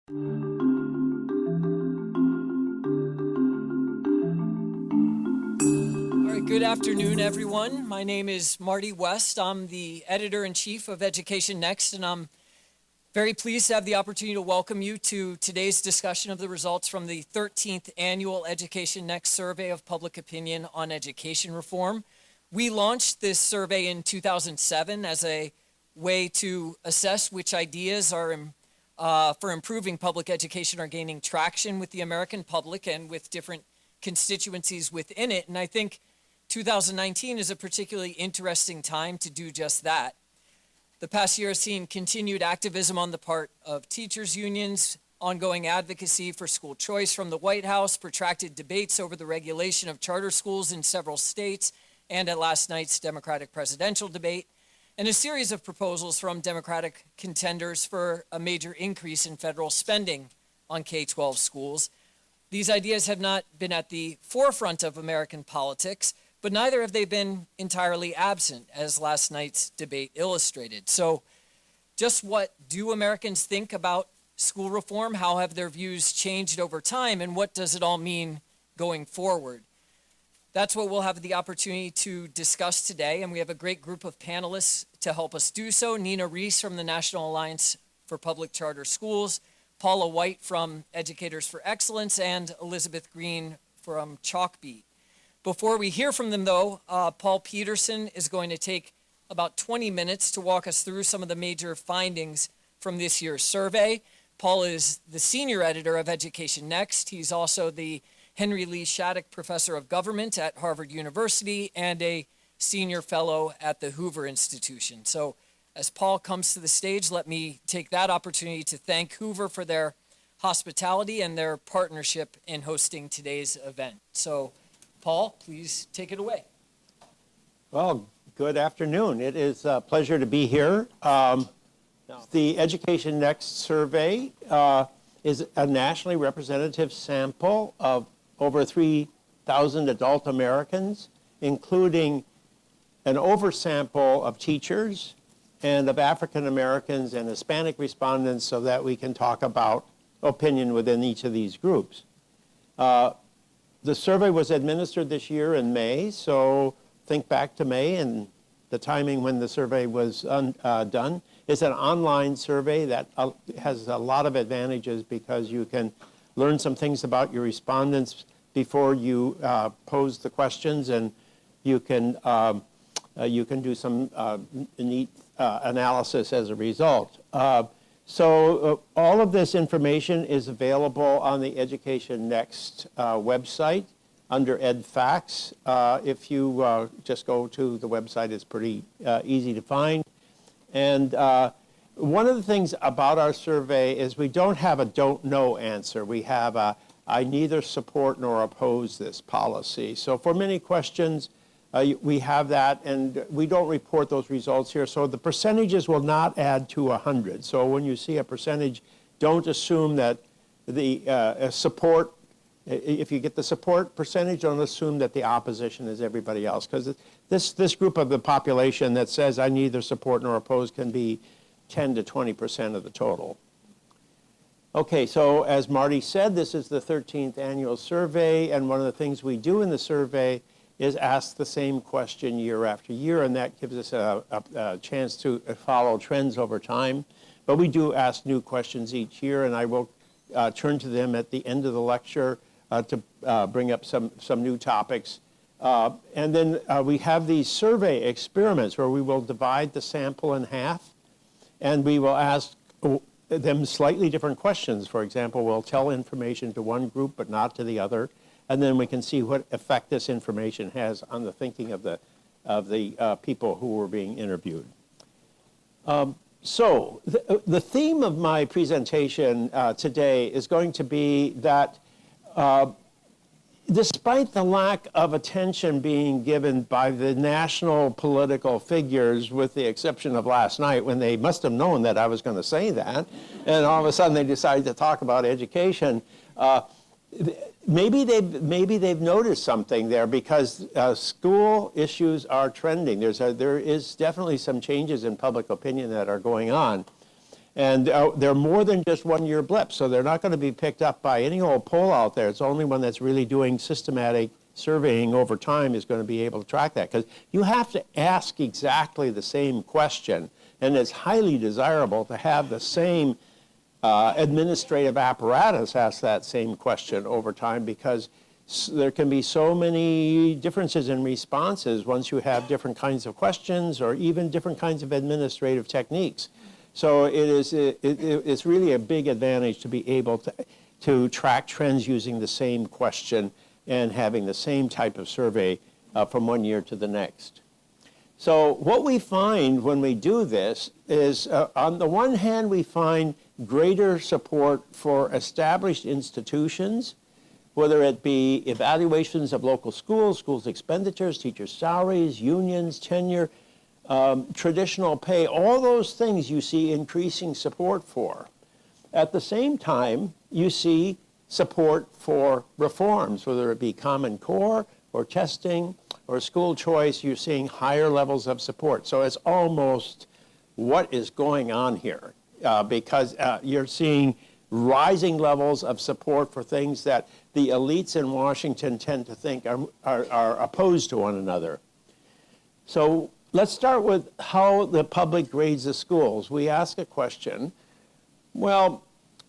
All right, good afternoon, everyone. My name is Marty West. I'm the editor-in-chief of Education Next, and I'm very pleased to have the opportunity to welcome you to today's discussion of the results from the 13th Annual Education Next Survey of Public Opinion on Education Reform. We launched this survey in 2007 as a way to assess which ideas are for improving public education are gaining traction with the American public and with different constituencies within it. And I think 2019 is a particularly interesting time to do just that. The past year has seen continued activism on the part of teachers' unions, ongoing advocacy for school choice from the White House, protracted debates over the regulation of charter schools in several states, and at last night's Democratic presidential debate, and a series of proposals from Democratic contenders for a major increase in federal spending on K-12 schools. These ideas have not been at the forefront of American politics, but neither have they been entirely absent, as last night's debate illustrated. So just what do Americans think about school reform? How have their views changed over time? And what does it all mean going forward? That's what we'll have the opportunity to discuss today. And we have a great group of panelists to help us do so. Nina Reese from the National Alliance for Public Charter Schools, Paula White from Educators for Excellence, and Elizabeth Green from Chalkbeat. Before we hear from them, though, Paul Peterson is going to take about 20 minutes to walk us through some of the major findings from this year's survey. Paul is the senior editor of Education Next. He's also the Henry Lee Shattuck Professor of Government at Harvard University and a senior fellow at the Hoover Institution. So as Paul comes to the stage, let me take that opportunity to thank Hoover for their hospitality and their partnership in hosting today's event. So Paul, please take it away. Well, good afternoon. It is a pleasure to be here. The Education Next survey is a nationally representative sample of over 3,000 adult Americans, including an oversample of teachers and of African Americans and Hispanic respondents so that we can talk about opinion within each of these groups. The survey was administered this year in May, so think back to May and the timing when the survey was done. It's an online survey that has a lot of advantages because you can learn some things about your respondents before you pose the questions, and you can do some neat analysis as a result. So all of this information is available on the Education Next website under EdFacts. If you just go to the website, it's pretty easy to find. And one of the things about our survey is we don't have a don't know answer. We have a I neither support nor oppose this policy. So for many questions, we have that, and we don't report those results here. So the percentages will not add to 100. So when you see a percentage, don't assume that the support, if you get the support percentage, don't assume that the opposition is everybody else. Because this group of the population that says I neither support nor oppose can be 10 to 20% of the total. Okay, so as Marty said, this is the 13th annual survey, and one of the things we do in the survey is ask the same question year after year, and that gives us a chance to follow trends over time. But we do ask new questions each year, and I will turn to them at the end of the lecture to bring up some new topics. And then we have these survey experiments where we will divide the sample in half, and we will ask them slightly different questions. For example, we'll tell information to one group but not to the other, and then we can see what effect this information has on the thinking of the people who were being interviewed. So the theme of my presentation today is going to be that despite the lack of attention being given by the national political figures, with the exception of last night when they must have known that I was going to say that, and all of a sudden they decided to talk about education, maybe they've noticed something there, because school issues are trending. There is definitely some changes in public opinion that are going on. And they're more than just one-year blips, so they're not going to be picked up by any old poll out there. It's only one that's really doing systematic surveying over time is going to be able to track that, because you have to ask exactly the same question, and it's highly desirable to have the same administrative apparatus ask that same question over time, because there can be so many differences in responses once you have different kinds of questions or even different kinds of administrative techniques. So it's really a big advantage to be able to track trends using the same question and having the same type of survey from one year to the next. So what we find when we do this is, on the one hand, we find greater support for established institutions, whether it be evaluations of local schools, schools' expenditures, teacher salaries, unions, tenure, traditional pay, all those things you see increasing support for. At the same time, you see support for reforms, whether it be Common Core or testing or school choice. You're seeing higher levels of support. So it's almost what is going on here, because you're seeing rising levels of support for things that the elites in Washington tend to think are opposed to one another. So let's start with how the public grades the schools. We ask a question, well,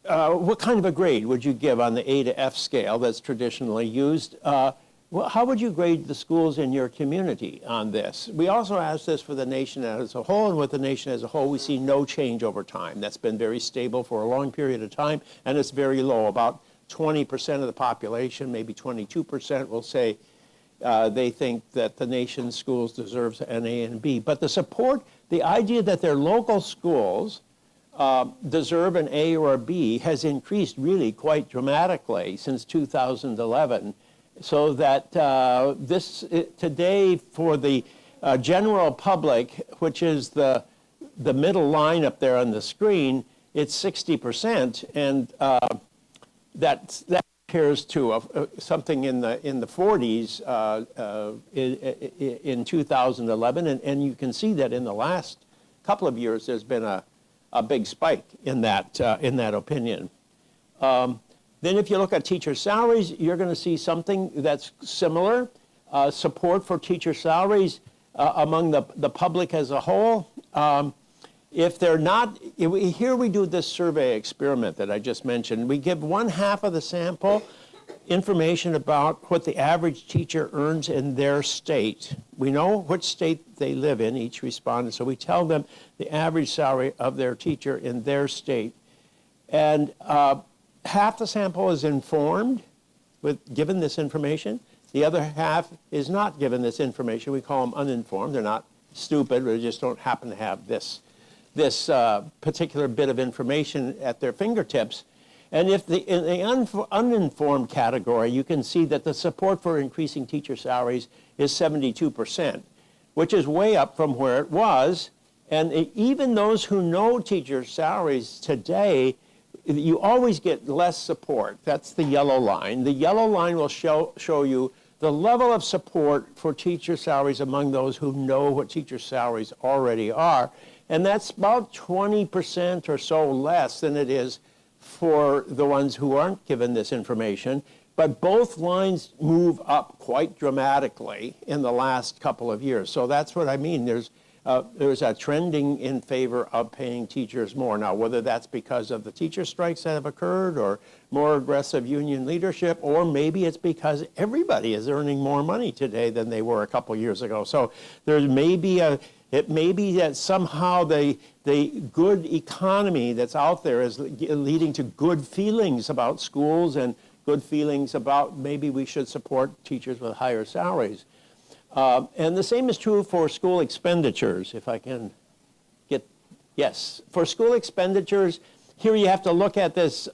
what kind of a grade would you give on the A to F scale that's traditionally used? How would you grade the schools in your community on this? We also ask this for the nation as a whole, and with the nation as a whole, we see no change over time. That's been very stable for a long period of time, and it's very low. About 20% of the population, maybe 22%, will say they think that the nation's schools deserves an A and B. But the support, the idea that their local schools deserve an A or a B has increased really quite dramatically since 2011. So that today for the general public, which is the middle line up there on the screen, it's 60%, and that compares to something in the 40s in 2011, and you can see that in the last couple of years there's been a big spike in that opinion. Then if you look at teacher salaries, you're going to see something that's similar. Support for teacher salaries among the public as a whole. If they're not, here we do this survey experiment that I just mentioned. We give one half of the sample information about what the average teacher earns in their state. We know which state they live in, each respondent, so we tell them the average salary of their teacher in their state. And half the sample is informed given this information. The other half is not given this information. We call them uninformed. They're not stupid, they just don't happen to have this particular bit of information at their fingertips. And if in the uninformed category, you can see that the support for increasing teacher salaries is 72%, which is way up from where it was. And even those who know teacher salaries today, you always get less support. That's the yellow line. The yellow line will show you the level of support for teacher salaries among those who know what teacher salaries already are. And that's about 20% or so less than it is for the ones who aren't given this information. But both lines move up quite dramatically in the last couple of years. So that's what I mean. There's a trending in favor of paying teachers more. Now, whether that's because of the teacher strikes that have occurred or more aggressive union leadership, or maybe it's because everybody is earning more money today than they were a couple years ago. So there may be it may be that somehow the good economy that's out there is leading to good feelings about schools and good feelings about maybe we should support teachers with higher salaries. And the same is true for school expenditures, if I can get, yes. For school expenditures, here you have to look at this.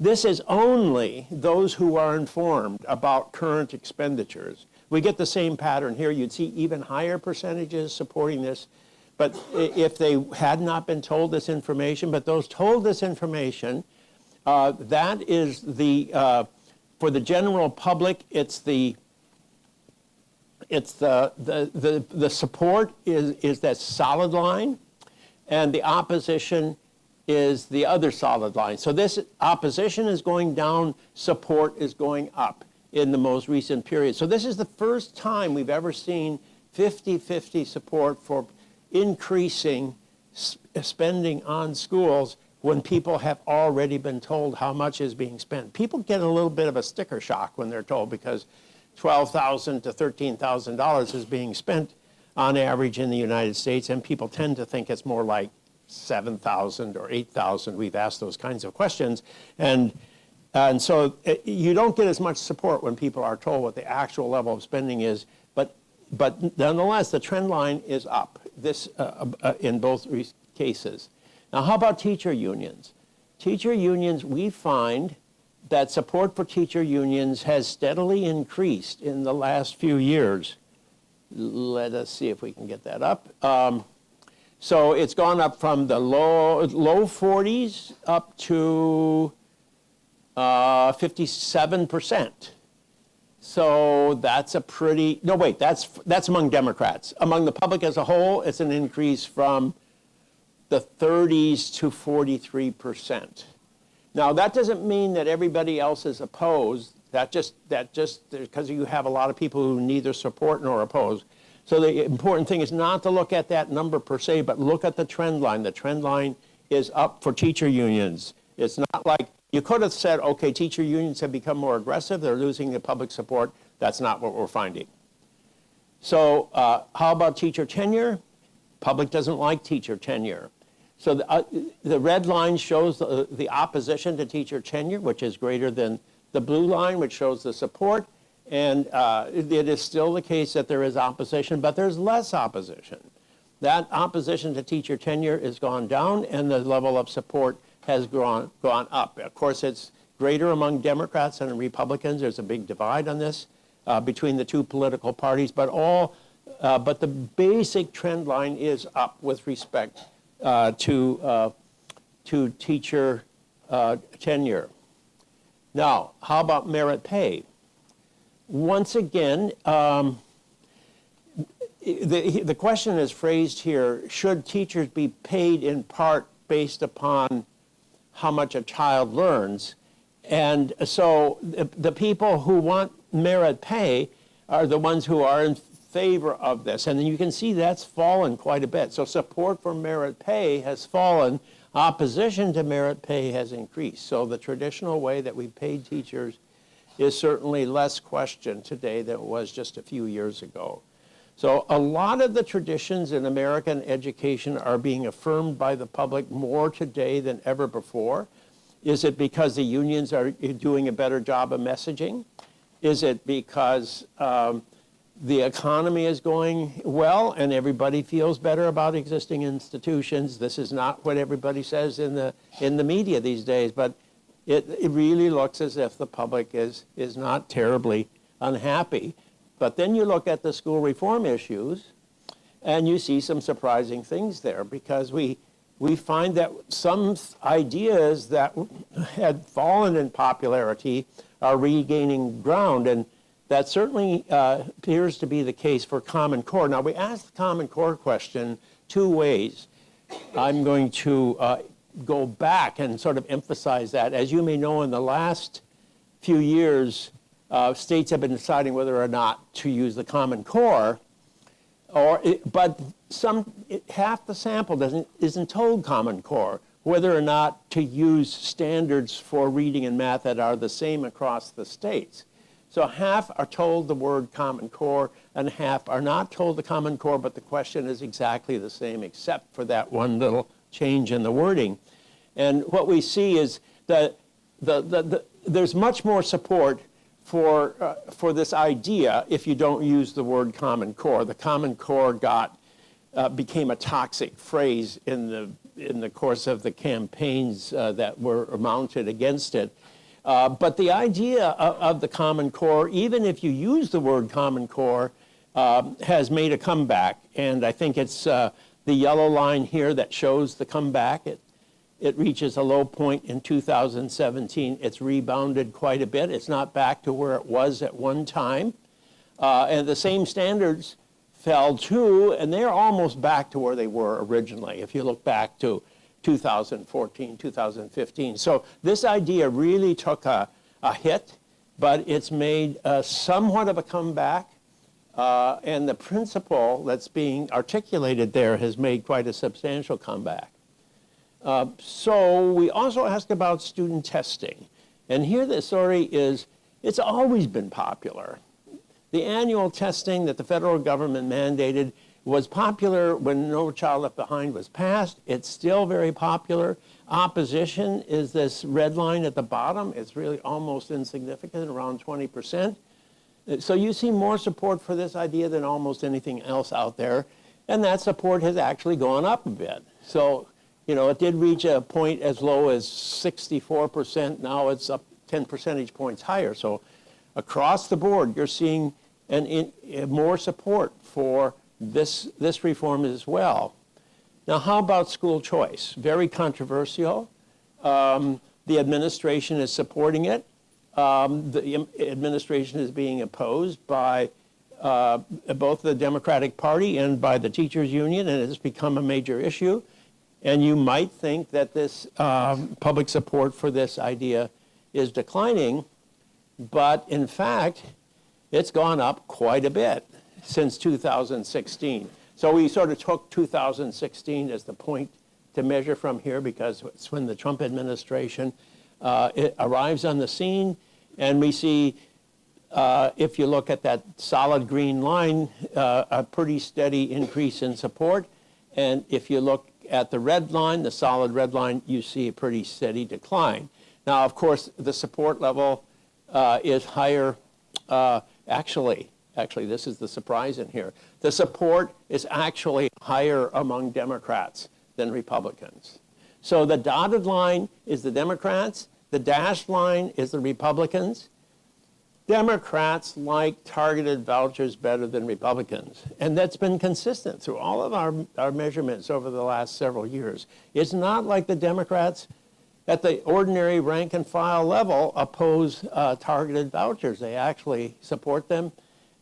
This is only those who are informed about current expenditures. We get the same pattern here. You'd see even higher percentages supporting this. But if they had not been told this information, but those told this information, that is for the general public, it's the support is that solid line, and the opposition is the other solid line. So this opposition is going down, support is going up in the most recent period. So this is the first time we've ever seen 50-50 support for increasing spending on schools when people have already been told how much is being spent. People get a little bit of a sticker shock when they're told, because $12,000 to $13,000 is being spent on average in the United States, and people tend to think it's more like 7,000 or 8,000. We've asked those kinds of questions, and so you don't get as much support when people are told what the actual level of spending is, but nonetheless, the trend line is up. This in both cases. Now, how about teacher unions? Teacher unions, we find that support for teacher unions has steadily increased in the last few years. Let us see if we can get that up. So it's gone up from the low 40s up to 57%. So that's a pretty, no wait, that's among Democrats. Among the public as a whole, it's an increase from the 30s to 43%. Now that doesn't mean that everybody else is opposed. That just because you have a lot of people who neither support nor oppose. So the important thing is not to look at that number per se, but look at the trend line. The trend line is up for teacher unions. It's not like you could have said, okay, teacher unions have become more aggressive. They're losing the public support. That's not what we're finding. So how about teacher tenure? Public doesn't like teacher tenure. So the red line shows the opposition to teacher tenure, which is greater than the blue line, which shows the support. And it is still the case that there is opposition, but there's less opposition. That opposition to teacher tenure has gone down, and the level of support has gone up. Of course, it's greater among Democrats and Republicans. There's a big divide on this between the two political parties, but the basic trend line is up with respect to teacher tenure. Now, how about merit pay? Once again, the question is phrased here: should teachers be paid in part based upon how much a child learns? And so the people who want merit pay are the ones who are in favor of this. And you can see that's fallen quite a bit. So support for merit pay has fallen. Opposition to merit pay has increased. So the traditional way that we paid teachers is certainly less questioned today than it was just a few years ago. So a lot of the traditions in American education are being affirmed by the public more today than ever before. Is it because the unions are doing a better job of messaging? Is it because the economy is going well and everybody feels better about existing institutions? This is not what everybody says in the media these days, but it really looks as if the public is not terribly unhappy. But then you look at the school reform issues and you see some surprising things there, because we find that some ideas that had fallen in popularity are regaining ground, and that certainly appears to be the case for Common Core. Now, we asked the Common Core question two ways. I'm going to go back and sort of emphasize that. As you may know, in the last few years, states have been deciding whether or not to use the Common Core, but half the sample isn't told Common Core, whether or not to use standards for reading and math that are the same across the states. So half are told the word Common Core and half are not told the Common Core, but the question is exactly the same except for that one little change in the wording. And what we see is that there's much more support for this idea if you don't use the word Common Core. The Common Core became a toxic phrase in the course of the campaigns that were mounted against it. But the idea of the Common Core, even if you use the word Common Core, has made a comeback. And I think it's the yellow line here that shows the comeback. It reaches a low point in 2017. It's rebounded quite a bit. It's not back to where it was at one time. And the same standards fell too, and they're almost back to where they were originally. If you look back to 2014, 2015. So this idea really took a hit, but it's made somewhat of a comeback. And the principle that's being articulated there has made quite a substantial comeback. So we also asked about student testing. And here the story is, it's always been popular. The annual testing that the federal government mandated was popular when No Child Left Behind was passed. It's still very popular. Opposition is this red line at the bottom. It's really almost insignificant, around 20%. So you see more support for this idea than almost anything else out there. And that support has actually gone up a bit. So, you know, it did reach a point as low as 64%. Now it's up 10 percentage points higher. So across the board, you're seeing more support for this reform as well. Now, how about school choice? Very controversial. The administration is supporting it. The administration is being opposed by both the Democratic Party and by the teachers union, and it's become a major issue. And you might think that this public support for this idea is declining, but in fact, it's gone up quite a bit since 2016. So we sort of took 2016 as the point to measure from here, because it's when the Trump administration it arrives on the scene, and we see, if you look at that solid green line, a pretty steady increase in support. And if you look at the red line, the solid red line, you see a pretty steady decline. Now, of course, the support level is higher. Actually, this is the surprise in here. The support is actually higher among Democrats than Republicans. So the dotted line is the Democrats. The dashed line is the Republicans. Democrats like targeted vouchers better than Republicans. And that's been consistent through all of our measurements over the last several years. It's not like the Democrats at the ordinary rank and file level oppose targeted vouchers. They actually support them,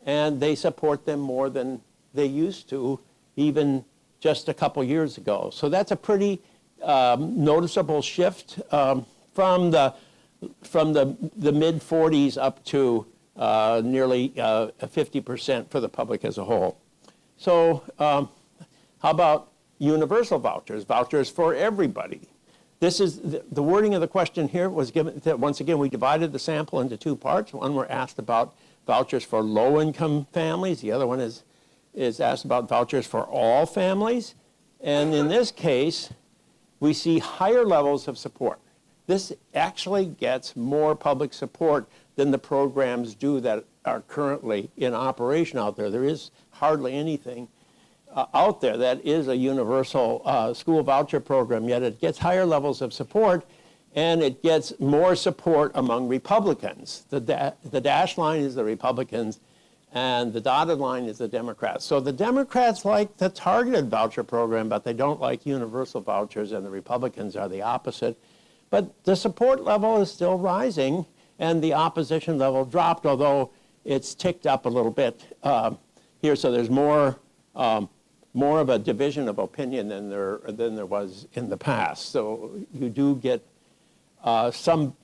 and they support them more than they used to even just a couple years ago. So that's a pretty noticeable shift from the mid 40s up to nearly 50% for the public as a whole. So how about universal vouchers, vouchers for everybody? This is the wording of the question here was given that, once again, we divided the sample into two parts. One, we're asked about vouchers for low-income families. The other one is asked about vouchers for all families. And in this case, we see higher levels of support. This actually gets more public support than the programs do that are currently in operation out there. There is hardly anything out there that is a universal school voucher program, yet it gets higher levels of support, and it gets more support among Republicans. The dashed line is the Republicans, and the dotted line is the Democrats. So the Democrats like the targeted voucher program, but they don't like universal vouchers, and the Republicans are the opposite. But the support level is still rising, and the opposition level dropped, although it's ticked up a little bit here. So there's more of a division of opinion than there was in the past. So you do get some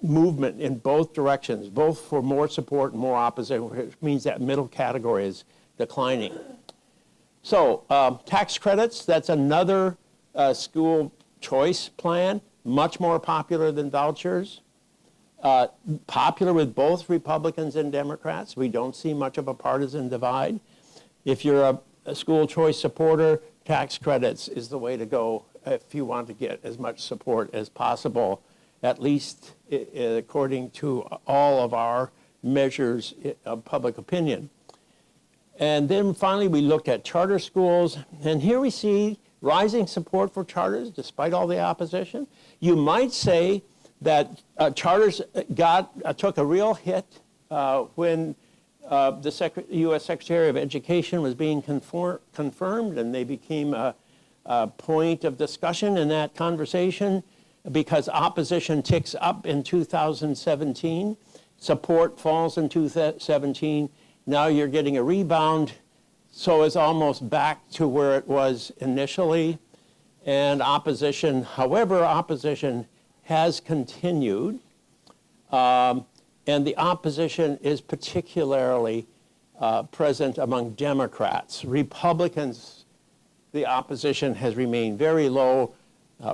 movement in both directions, both for more support and more opposition, which means that middle category is declining. So tax credits, that's another school choice plan, much more popular than vouchers. Popular with both Republicans and Democrats. We don't see much of a partisan divide. If you're a school choice supporter, tax credits is the way to go if you want to get as much support as possible, at least according to all of our measures of public opinion. And then finally, we looked at charter schools, and here we see rising support for charters despite all the opposition. You might say that charters took a real hit when the U.S. Secretary of Education was being confirmed, and they became a point of discussion in that conversation because opposition ticks up in 2017. Support falls in 2017. Now you're getting a rebound, so it's almost back to where it was initially. and opposition. However, opposition has continued, and the opposition is particularly present among Democrats. Republicans, the opposition has remained very low.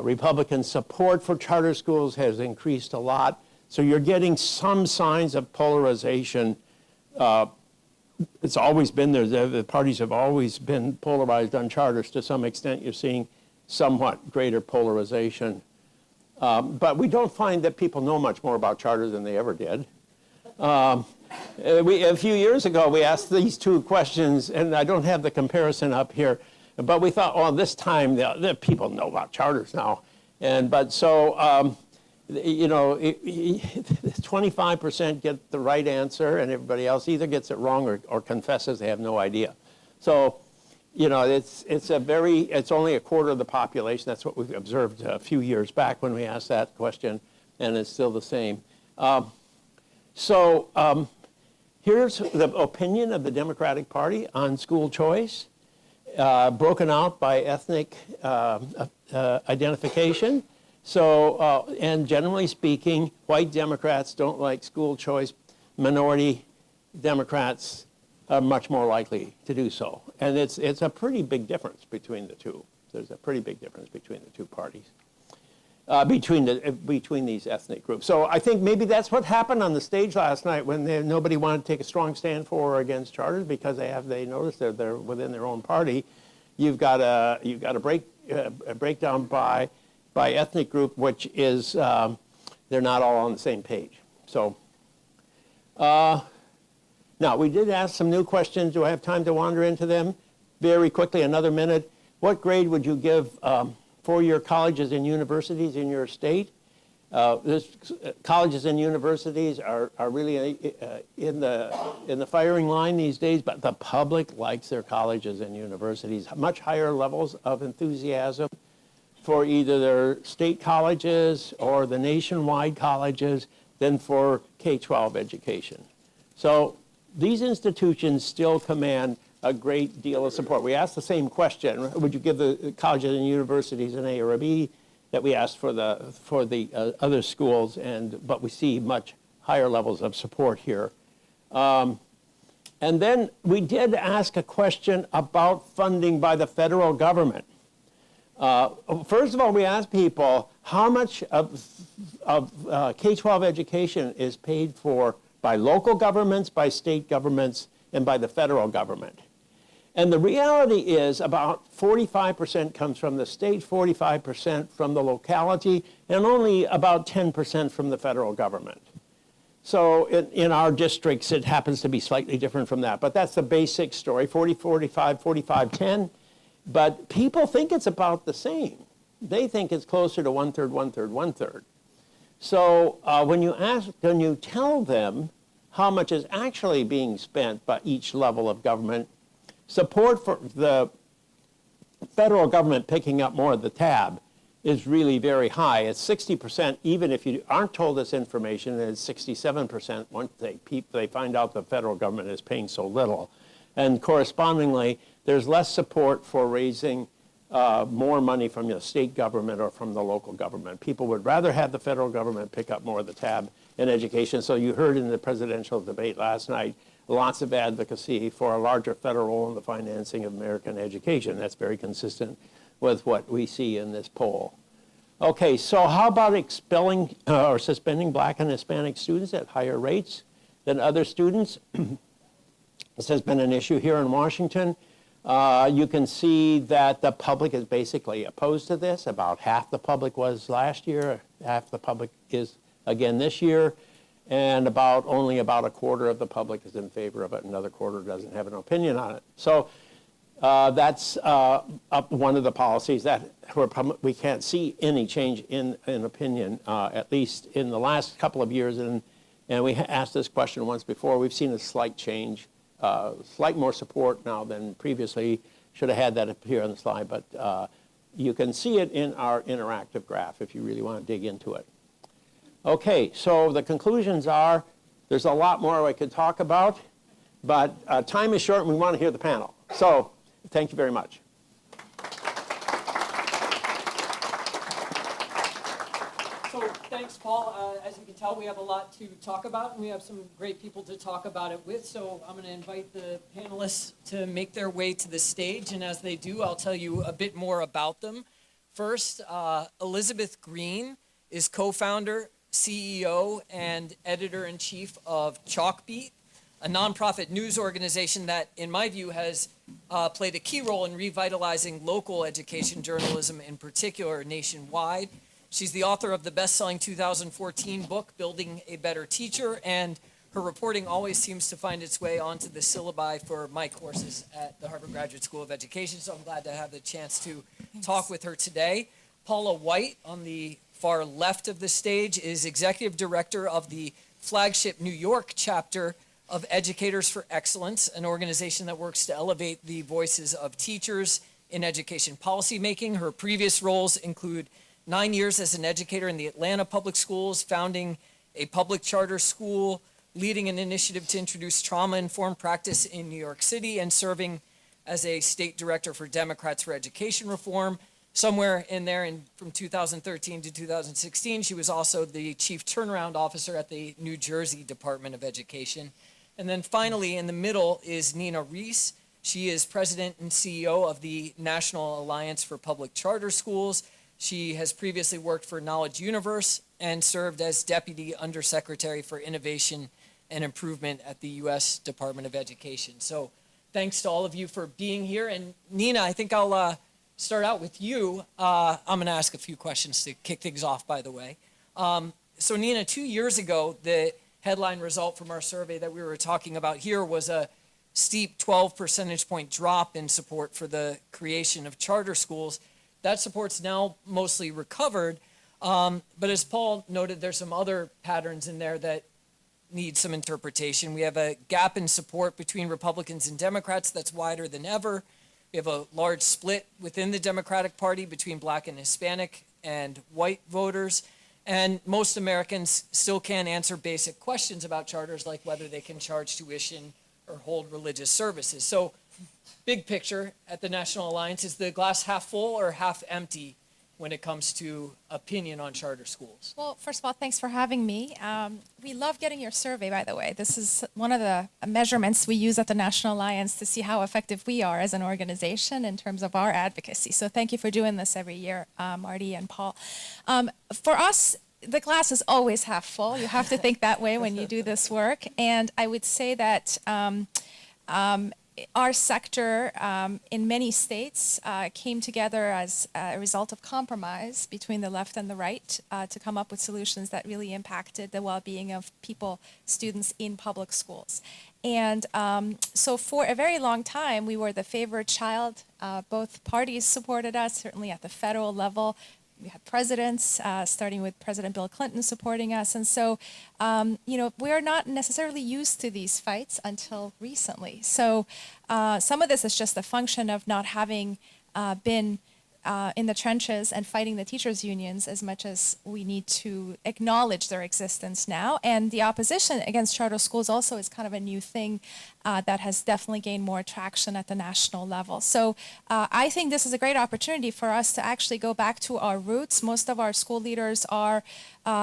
Republican support for charter schools has increased a lot. So you're getting some signs of polarization. It's always been there. The parties have always been polarized on charters. To some extent, you're seeing somewhat greater polarization. But we don't find that people know much more about charters than they ever did. A few years ago, we asked these two questions, and I don't have the comparison up here, but we thought, oh, this time the people know about charters now. But so, you know, 25% get the right answer, and everybody else either gets it wrong or confesses they have no idea. So, you know, it's only a quarter of the population. That's what we observed a few years back when we asked that question, and it's still the same. Here's the opinion of the Democratic Party on school choice, broken out by ethnic identification. So, and generally speaking, white Democrats don't like school choice. Minority Democrats are much more likely to do so. And it's a pretty big difference between the two. There's a pretty big difference between the two parties, between these ethnic groups. So I think maybe that's what happened on the stage last night when nobody wanted to take a strong stand for or against charters because they noticed they're within their own party. You've got a breakdown by ethnic group, which is they're not all on the same page. So now we did ask some new questions. Do I have time to wander into them? Very quickly, another minute. What grade would you give four-year colleges and universities in your state? Colleges and universities are really in the firing line these days, but the public likes their colleges and universities. Much higher levels of enthusiasm for either their state colleges or the nationwide colleges than for K-12 education. So these institutions still command a great deal of support. We asked the same question: would you give the colleges and universities an A or a B? That we asked for the other schools, but we see much higher levels of support here. And then we did ask a question about funding by the federal government. First of all, we asked people how much of K-12 education is paid for by local governments, by state governments, and by the federal government. And the reality is about 45% comes from the state, 45% from the locality, and only about 10% from the federal government. So in our districts, it happens to be slightly different from that. But that's the basic story, 40, 45, 45, 10. But people think it's about the same. They think it's closer to one-third, one-third, one-third. So when you tell them how much is actually being spent by each level of government, support for the federal government picking up more of the tab is really very high. It's 60%, even if you aren't told this information, and it's 67% once they find out the federal government is paying so little. And correspondingly, there's less support for raising more money from the state government or from the local government. People would rather have the federal government pick up more of the tab in education. So you heard in the presidential debate last night, lots of advocacy for a larger federal role in the financing of American education. That's very consistent with what we see in this poll. Okay, so how about expelling or suspending Black and Hispanic students at higher rates than other students? This has been an issue here in Washington. You can see that the public is basically opposed to this. About half the public was last year, half the public is again this year. And only about a quarter of the public is in favor of it. Another quarter doesn't have an opinion on it. So that's one of the policies that we can't see any change in opinion, at least in the last couple of years. And we asked this question once before. We've seen a slight change, slight more support now than previously. Should have had that appear on the slide, but you can see it in our interactive graph if you really want to dig into it. Okay, so the conclusions are, there's a lot more I could talk about, but time is short and we want to hear the panel. So, thank you very much. Paul. As you can tell, we have a lot to talk about, and we have some great people to talk about it with. So I'm going to invite the panelists to make their way to the stage, and as they do, I'll tell you a bit more about them. First, Elizabeth Green is co-founder, CEO, and editor-in-chief of Chalkbeat, a nonprofit news organization that, in my view, has played a key role in revitalizing local education journalism, in particular nationwide. She's the author of the best-selling 2014 book, Building a Better Teacher, and her reporting always seems to find its way onto the syllabi for my courses at the Harvard Graduate School of Education, so I'm glad to have the chance to talk with her today. Paula White, on the far left of the stage, is executive director of the flagship New York chapter of Educators for Excellence, an organization that works to elevate the voices of teachers in education policymaking. Her previous roles include 9 years as an educator in the Atlanta public schools, founding a public charter school, leading an initiative to introduce trauma-informed practice in New York City, and serving as a state director for Democrats for Education Reform. Somewhere in there, from 2013 to 2016, she was also the chief turnaround officer at the New Jersey Department of Education. And then finally, in the middle is Nina Reese. She is president and CEO of the National Alliance for Public Charter Schools. She has previously worked for Knowledge Universe and served as Deputy Undersecretary for Innovation and Improvement at the U.S. Department of Education. So thanks to all of you for being here. And Nina, I think I'll start out with you. I'm going to ask a few questions to kick things off, by the way. So Nina, 2 years ago, the headline result from our survey that we were talking about here was a steep 12 percentage point drop in support for the creation of charter schools. That support's now mostly recovered, but as Paul noted, there's some other patterns in there that need some interpretation. We have a gap in support between Republicans and Democrats that's wider than ever. We have a large split within the Democratic Party between Black and Hispanic and white voters, and most Americans still can't answer basic questions about charters, like whether they can charge tuition or hold religious services. So big picture at the National Alliance, is the glass half full or half empty when it comes to opinion on charter schools? Well, first of all, thanks for having me. We love getting your survey, by the way. This is one of the measurements we use at the National Alliance to see how effective we are as an organization in terms of our advocacy. So thank you for doing this every year, Marty and Paul. For us, the glass is always half full. You have to think that way when you do this work. And I would say that our sector in many states came together as a result of compromise between the left and the right to come up with solutions that really impacted the well-being of people, students in public schools. And so for a very long time, we were the favorite child. Both parties supported us, certainly at the federal level. We had presidents, starting with President Bill Clinton supporting us. And so, we're not necessarily used to these fights until recently. So some of this is just a function of not having been in the trenches and fighting the teachers' unions as much as we need to acknowledge their existence now. And the opposition against charter schools also is kind of a new thing that has definitely gained more traction at the national level. So I think this is a great opportunity for us to actually go back to our roots. Most of our school leaders are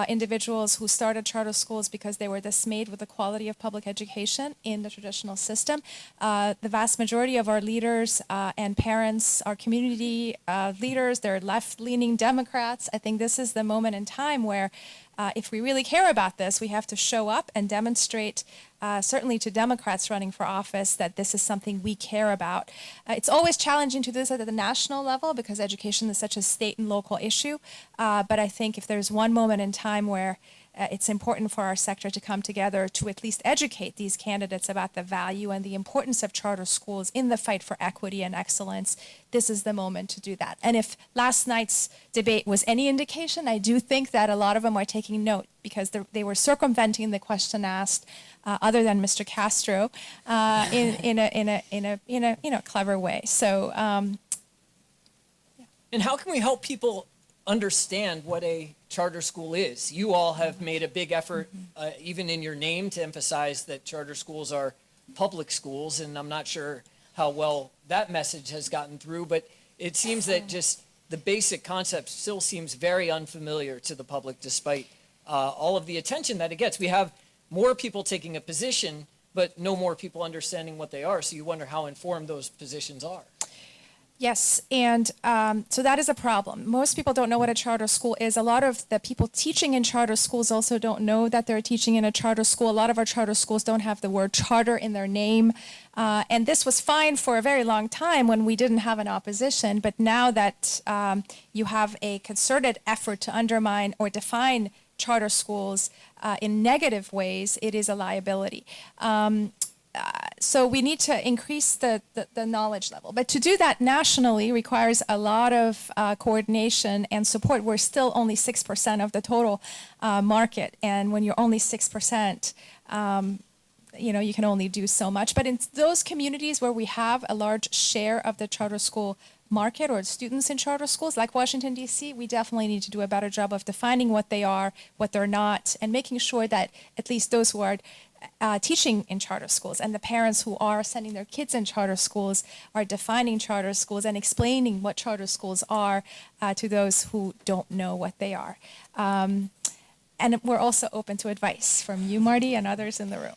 individuals who started charter schools because they were dismayed with the quality of public education in the traditional system. The vast majority of our leaders and parents, our community leaders, they're left-leaning Democrats. I think this is the moment in time where if we really care about this, we have to show up and demonstrate, certainly to Democrats running for office, that this is something we care about. It's always challenging to do this at the national level because education is such a state and local issue. But I think if there's one moment in time where it's important for our sector to come together to at least educate these candidates about the value and the importance of charter schools in the fight for equity and excellence, this is the moment to do that. And if last night's debate was any indication, I do think that a lot of them are taking note because they were circumventing the question asked, other than Mr. Castro, in a clever way. So, And how can we help people understand what a charter school is? You all have made a big effort, even in your name, to emphasize that charter schools are public schools, and I'm not sure how well that message has gotten through, but it seems that just the basic concept still seems very unfamiliar to the public, despite all of the attention that it gets. We have more people taking a position, but no more people understanding what they are. So you wonder how informed those positions are. Yes, and so that is a problem. Most people don't know what a charter school is. A lot of the people teaching in charter schools also don't know that they're teaching in a charter school. A lot of our charter schools don't have the word charter in their name. And this was fine for a very long time when we didn't have an opposition. But now that you have a concerted effort to undermine or define charter schools in negative ways, it is a liability. So we need to increase the knowledge level. But to do that nationally requires a lot of coordination and support. We're still only 6% of the total market. And when you're only 6%, you can only do so much. But in those communities where we have a large share of the charter school market or students in charter schools, like Washington, D.C., we definitely need to do a better job of defining what they are, what they're not, and making sure that at least those who are teaching in charter schools and the parents who are sending their kids in charter schools are defining charter schools and explaining what charter schools are to those who don't know what they are. And we're also open to advice from you, Marty, and others in the room.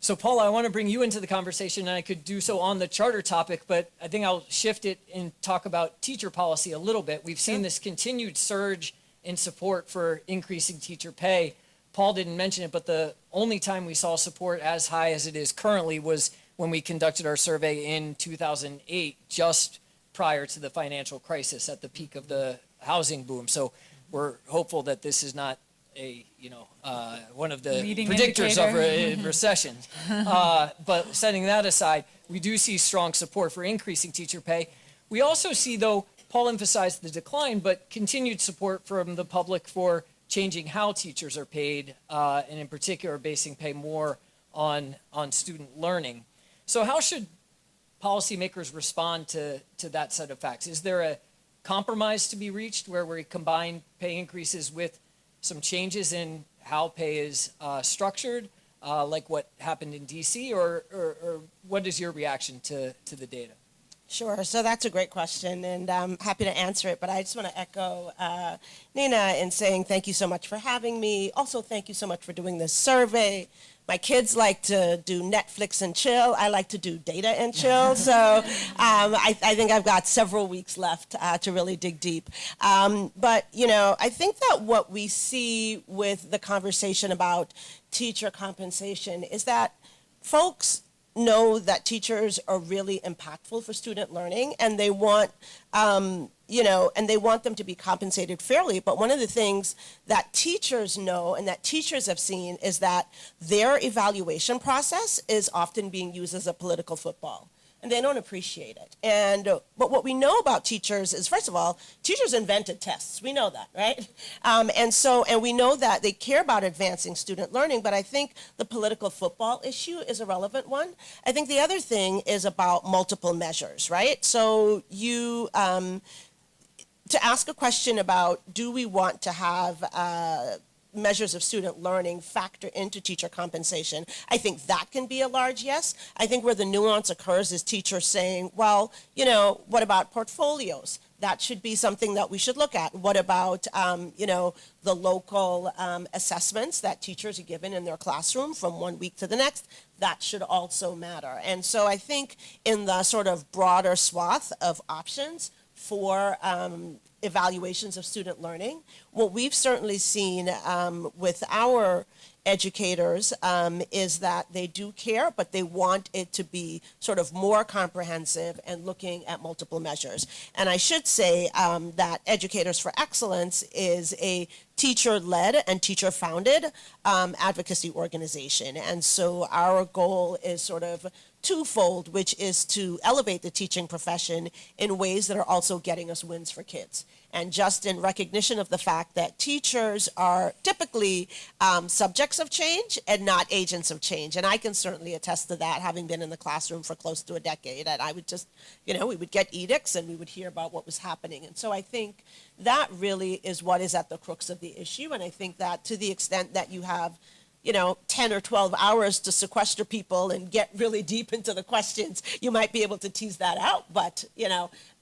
So Paula, I want to bring you into the conversation, and I could do so on the charter topic, but I think I'll shift it and talk about teacher policy a little bit. We've seen this continued surge in support for increasing teacher pay. Paul didn't mention it, but the only time we saw support as high as it is currently was when we conducted our survey in 2008, just prior to the financial crisis at the peak of the housing boom. So we're hopeful that this is not one of the leading predictors indicator. of a recession. But setting that aside, we do see strong support for increasing teacher pay. We also see, though, Paul emphasized the decline, but continued support from the public for changing how teachers are paid, and in particular, basing pay more on student learning. So how should policymakers respond to that set of facts? Is there a compromise to be reached where we combine pay increases with some changes in how pay is structured, like what happened in DC, or what is your reaction to the data? Sure. So that's a great question, and I'm happy to answer it. But I just want to echo Nina in saying thank you so much for having me. Also, thank you so much for doing this survey. My kids like to do Netflix and chill. I like to do data and chill. So I think I've got several weeks left to really dig deep. But, I think that what we see with the conversation about teacher compensation is that folks know that teachers are really impactful for student learning, and they want, and they want them to be compensated fairly. But one of the things that teachers know and that teachers have seen is that their evaluation process is often being used as a political football, and they don't appreciate it. But what we know about teachers is, first of all, teachers invented tests. We know that, right? And we know that they care about advancing student learning, but I think the political football issue is a relevant one. I think the other thing is about multiple measures, right? So to ask a question about, do we want to have measures of student learning factor into teacher compensation, I think that can be a large yes. I think where the nuance occurs is teachers saying, well, what about portfolios? That should be something that we should look at. What about, the local assessments that teachers are given in their classroom from one week to the next? That should also matter. And so I think in the sort of broader swath of options for evaluations of student learning, what we've certainly seen with our educators is that they do care, but they want it to be sort of more comprehensive and looking at multiple measures. And I should say that Educators for Excellence is a teacher-led and teacher-founded advocacy organization. And so our goal is sort of twofold, which is to elevate the teaching profession in ways that are also getting us wins for kids. And just in recognition of the fact that teachers are typically subjects of change and not agents of change. And I can certainly attest to that, having been in the classroom for close to a decade. And I would just, we would get edicts and we would hear about what was happening. And so I think that really is what is at the crux of the issue. And I think that to the extent that you have 10 or 12 hours to sequester people and get really deep into the questions, you might be able to tease that out. But,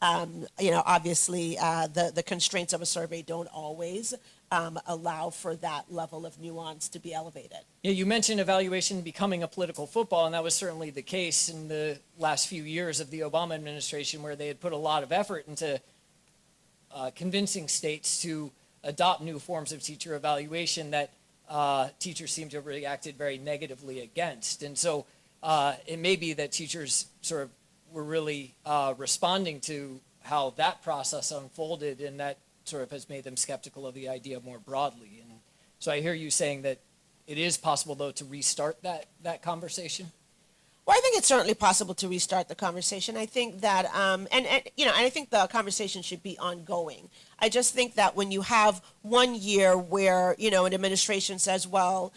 obviously the constraints of a survey don't always allow for that level of nuance to be elevated. Yeah, you mentioned evaluation becoming a political football, and that was certainly the case in the last few years of the Obama administration, where they had put a lot of effort into convincing states to adopt new forms of teacher evaluation that teachers seem to have reacted very negatively against. And so it may be that teachers sort of were really responding to how that process unfolded, and that sort of has made them skeptical of the idea more broadly. And so I hear you saying that it is possible, though, to restart that conversation. Well, I think it's certainly possible to restart the conversation. I think that, and I think the conversation should be ongoing. I just think that when you have 1 year where, an administration says, well,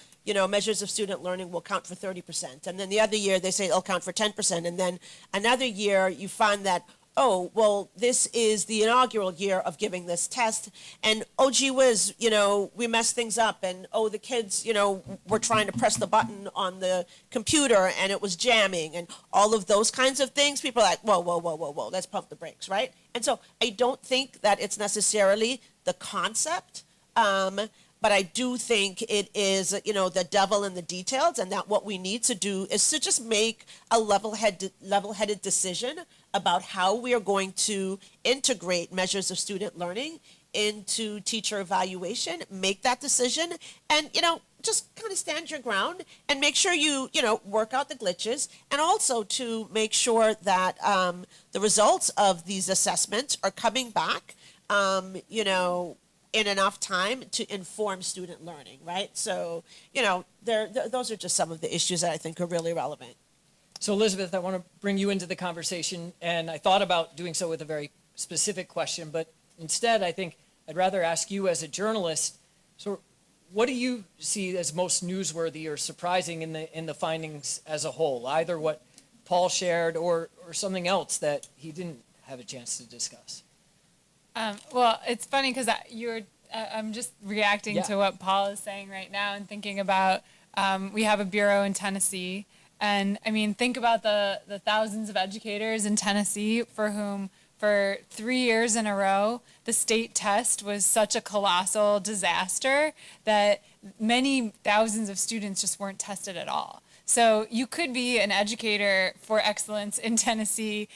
measures of student learning will count for 30%, and then the other year they say it'll count for 10%, and then another year you find that, oh, well, this is the inaugural year of giving this test, and oh, gee whiz, we messed things up, and oh, the kids, were trying to press the button on the computer and it was jamming, and all of those kinds of things. People are like, whoa, let's pump the brakes, right? And so I don't think that it's necessarily the concept, but I do think it is, the devil in the details, and that what we need to do is to just make a level-headed decision about how we are going to integrate measures of student learning into teacher evaluation, make that decision, and, just kind of stand your ground and make sure you, work out the glitches, and also to make sure that the results of these assessments are coming back, in enough time to inform student learning, right? So, those are just some of the issues that I think are really relevant. So Elizabeth, I want to bring you into the conversation, and I thought about doing so with a very specific question, but instead I think I'd rather ask you as a journalist, so what do you see as most newsworthy or surprising in the findings as a whole, either what Paul shared or something else that he didn't have a chance to discuss? Well, it's funny because I'm just reacting to what Paul is saying right now and thinking about we have a bureau in Tennessee. And I mean, think about the thousands of educators in Tennessee for whom for 3 years in a row, the state test was such a colossal disaster that many thousands of students just weren't tested at all. So you could be an educator for excellence in Tennessee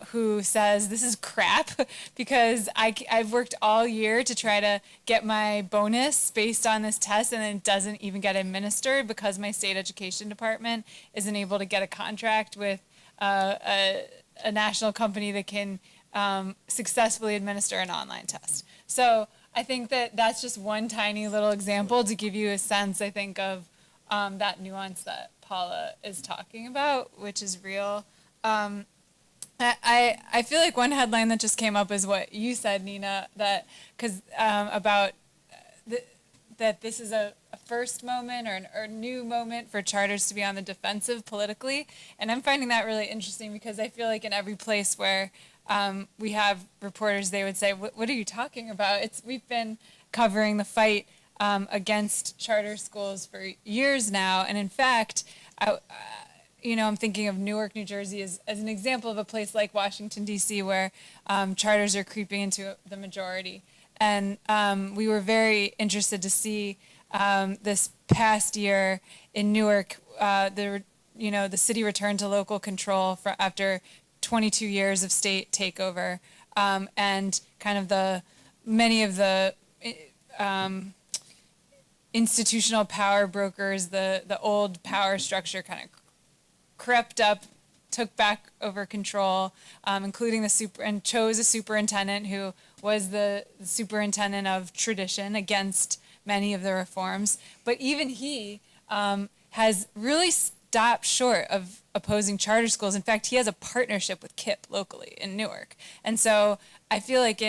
who says, this is crap because I've worked all year to try to get my bonus based on this test, and it doesn't even get administered because my state education department isn't able to get a contract with a national company that can successfully administer an online test. So I think that that's just one tiny little example to give you a sense, I think, of that nuance that Paula is talking about, which is real. I feel like one headline that just came up is what you said, Nina, that because about that this is a first moment or a new moment for charters to be on the defensive politically, and I'm finding that really interesting because I feel like in every place where we have reporters, they would say, "What are you talking about?" We've been covering the fight against charter schools for years now. And in fact, I'm thinking of Newark, New Jersey as an example of a place like Washington, D.C., where charters are creeping into the majority. And we were very interested to see this past year in Newark, the city returned to local control after 22 years of state takeover, and kind of many of the institutional power brokers, the old power structure kind of crept up, took back over control, including and chose a superintendent who was the superintendent of tradition against many of the reforms. But even he has really stopped short of opposing charter schools. In fact, he has a partnership with KIPP locally in Newark. And so I feel like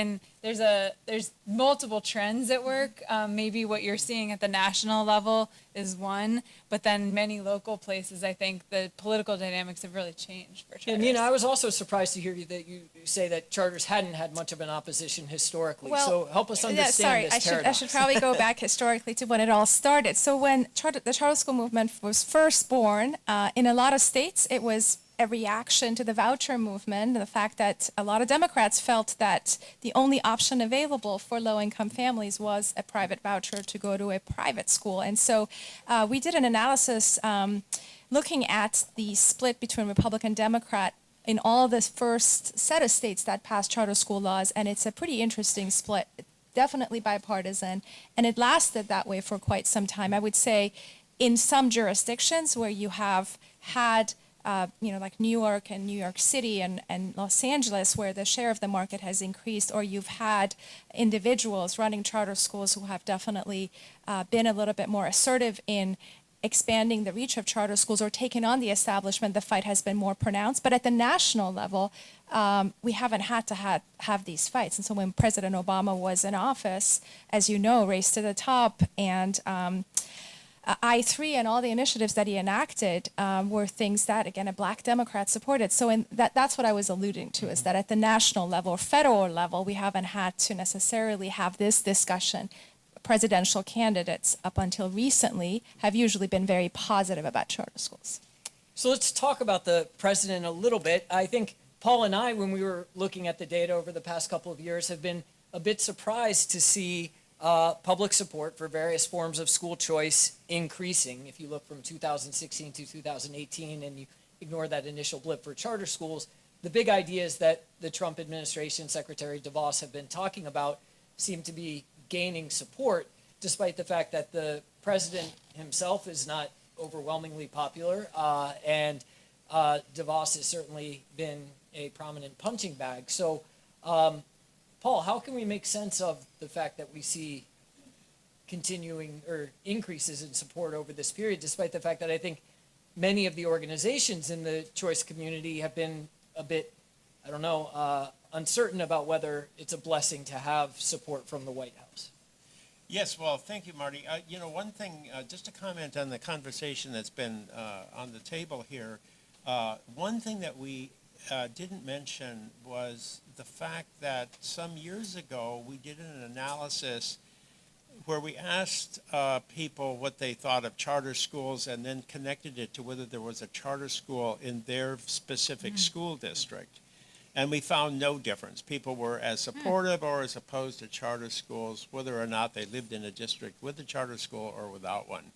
there's multiple trends at work. Maybe what you're seeing at the national level is one, but then many local places, I think the political dynamics have really changed for charters. And Nina, I was also surprised to hear that you say that charters hadn't had much of an opposition historically. So help us understand this paradox. I should probably go back historically to when it all started. So when the charter school movement was first born, in a lot of states, it was a reaction to the voucher movement, the fact that a lot of Democrats felt that the only option available for low-income families was a private voucher to go to a private school. And so we did an analysis looking at the split between Republican and Democrat in all the first set of states that passed charter school laws, and it's a pretty interesting split, definitely bipartisan, and it lasted that way for quite some time. I would say in some jurisdictions where you have had like New York and New York City and Los Angeles, where the share of the market has increased, or you've had individuals running charter schools who have definitely been a little bit more assertive in expanding the reach of charter schools or taking on the establishment, the fight has been more pronounced. But at the national level, we haven't had to have these fights. And so when President Obama was in office, as you know, Race to the Top and I-3 and all the initiatives that he enacted were things that, again, a black Democrat supported. So that's what I was alluding to, is that at the national level or federal level, we haven't had to necessarily have this discussion. Presidential candidates up until recently have usually been very positive about charter schools. So let's talk about the president a little bit. I think Paul and I, when we were looking at the data over the past couple of years, have been a bit surprised to see public support for various forms of school choice increasing. If you look from 2016 to 2018 and you ignore that initial blip for charter schools, the big ideas that the Trump administration, Secretary DeVos, have been talking about seem to be gaining support, despite the fact that the president himself is not overwhelmingly popular, and DeVos has certainly been a prominent punching bag. So, Paul, how can we make sense of the fact that we see continuing or increases in support over this period, despite the fact that I think many of the organizations in the choice community have been a bit, uncertain about whether it's a blessing to have support from the White House? Yes, well, thank you, Marty. One thing, just to comment on the conversation that's been on the table here, one thing that we didn't mention was the fact that some years ago we did an analysis where we asked people what they thought of charter schools and then connected it to whether there was a charter school in their specific school district. And we found no difference. People were as supportive or as opposed to charter schools, whether or not they lived in a district with a charter school or without one.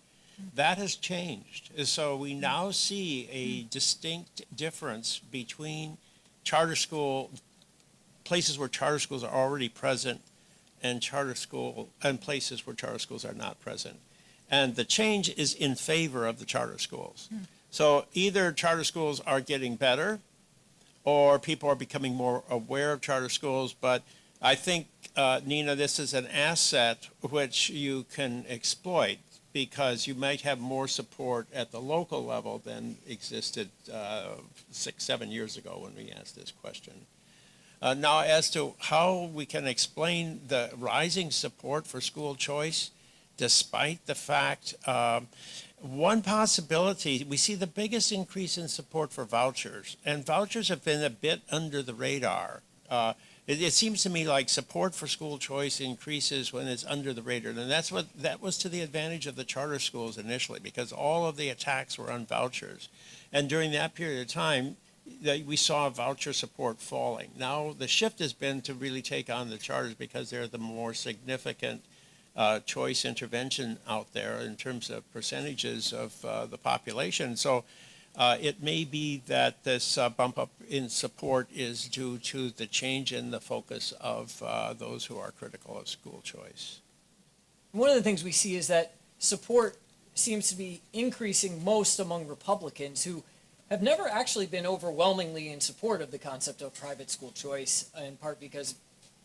That has changed. So we now see a distinct difference between charter school, places where charter schools are already present, and places where charter schools are not present. And the change is in favor of the charter schools. So either charter schools are getting better, or people are becoming more aware of charter schools. But I think, Nina, this is an asset which you can exploit, because you might have more support at the local level than existed 6-7 years ago when we asked this question. Now, as to how we can explain the rising support for school choice, despite the fact, one possibility, we see the biggest increase in support for vouchers, and vouchers have been a bit under the radar. It seems to me like support for school choice increases when it's under the radar, and that was to the advantage of the charter schools initially, because all of the attacks were on vouchers. And during that period of time, we saw voucher support falling. Now the shift has been to really take on the charters, because they're the more significant choice intervention out there in terms of percentages of the population. So it may be that this bump up in support is due to the change in the focus of those who are critical of school choice. One of the things we see is that support seems to be increasing most among Republicans, who have never actually been overwhelmingly in support of the concept of private school choice, in part because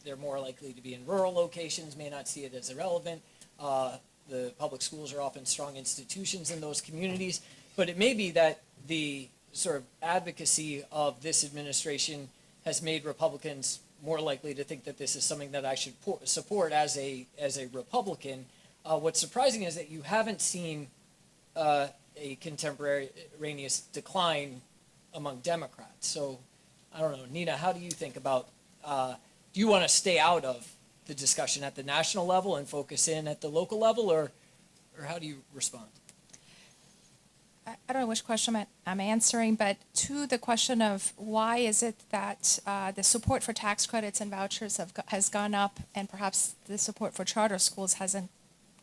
they're more likely to be in rural locations, may not see it as irrelevant. The public schools are often strong institutions in those communities, but it may be that the sort of advocacy of this administration has made Republicans more likely to think that this is something that I should support as a Republican. What's surprising is that you haven't seen a contemporaneous decline among Democrats. So I don't know, Nina, how do you think about, do you want to stay out of the discussion at the national level and focus in at the local level, or how do you respond? I don't know which question I'm answering, but to the question of why is it that the support for tax credits and vouchers has gone up, and perhaps the support for charter schools hasn't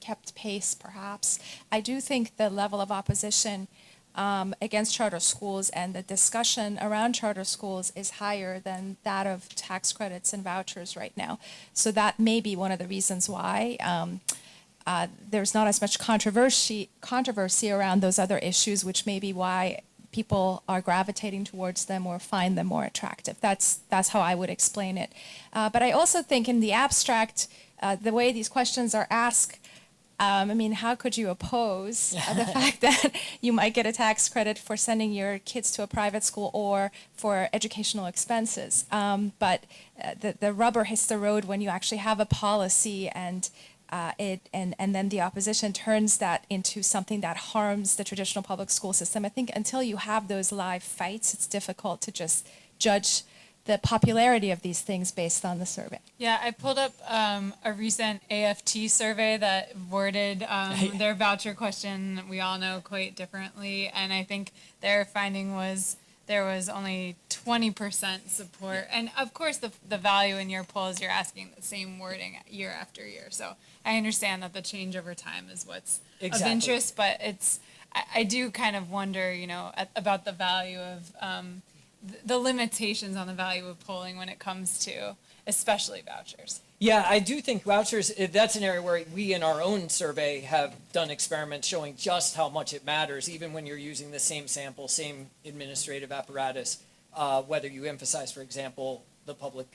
kept pace, perhaps. I do think the level of opposition against charter schools and the discussion around charter schools is higher than that of tax credits and vouchers right now. So that may be one of the reasons why there's not as much controversy around those other issues, which may be why people are gravitating towards them or find them more attractive. That's how I would explain it. But I also think in the abstract, the way these questions are asked, I mean, how could you oppose the fact that you might get a tax credit for sending your kids to a private school or for educational expenses? But the rubber hits the road when you actually have a policy and then the opposition turns that into something that harms the traditional public school system. I think until you have those live fights, it's difficult to just judge the popularity of these things based on the survey. Yeah, I pulled up a recent AFT survey that worded their voucher question, we all know, quite differently. And I think their finding was there was only 20% support. And of course, the value in your poll is you're asking the same wording year after year. So I understand that the change over time is what's of interest, but I do kind of wonder, about the value of the limitations on the value of polling when it comes to especially vouchers. Yeah, I do think vouchers, that's an area where we in our own survey have done experiments showing just how much it matters, even when you're using the same sample, same administrative apparatus, whether you emphasize, for example, the public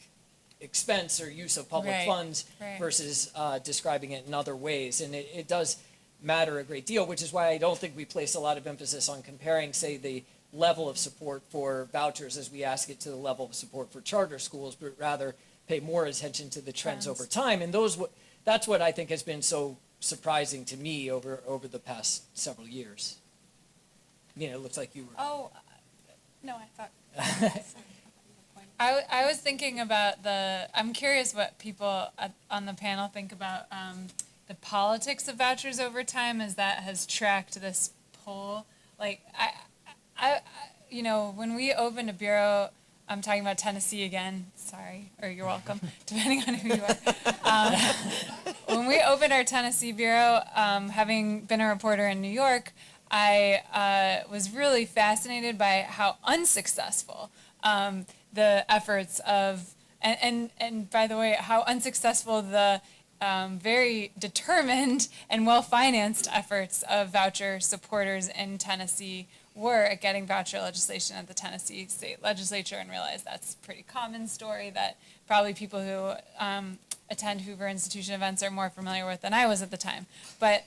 expense or use of public funds versus describing it in other ways. And it does matter a great deal, which is why I don't think we place a lot of emphasis on comparing, say, the level of support for vouchers as we ask it to the level of support for charter schools, but rather pay more attention to the trends over time. And that's what I think has been so surprising to me over the past several years. It looks like you were. Oh, no, I thought. I was thinking about I'm curious what people on the panel think about the politics of vouchers over time as that has tracked this poll. Like, when we opened a bureau, I'm talking about Tennessee again, sorry, or you're welcome, depending on who you are. When we opened our Tennessee bureau, having been a reporter in New York, I was really fascinated by how unsuccessful the efforts of, and by the way, how unsuccessful the very determined and well-financed efforts of voucher supporters in Tennessee were at getting voucher legislation at the Tennessee state legislature, and realized that's a pretty common story that probably people who attend Hoover Institution events are more familiar with than I was at the time. But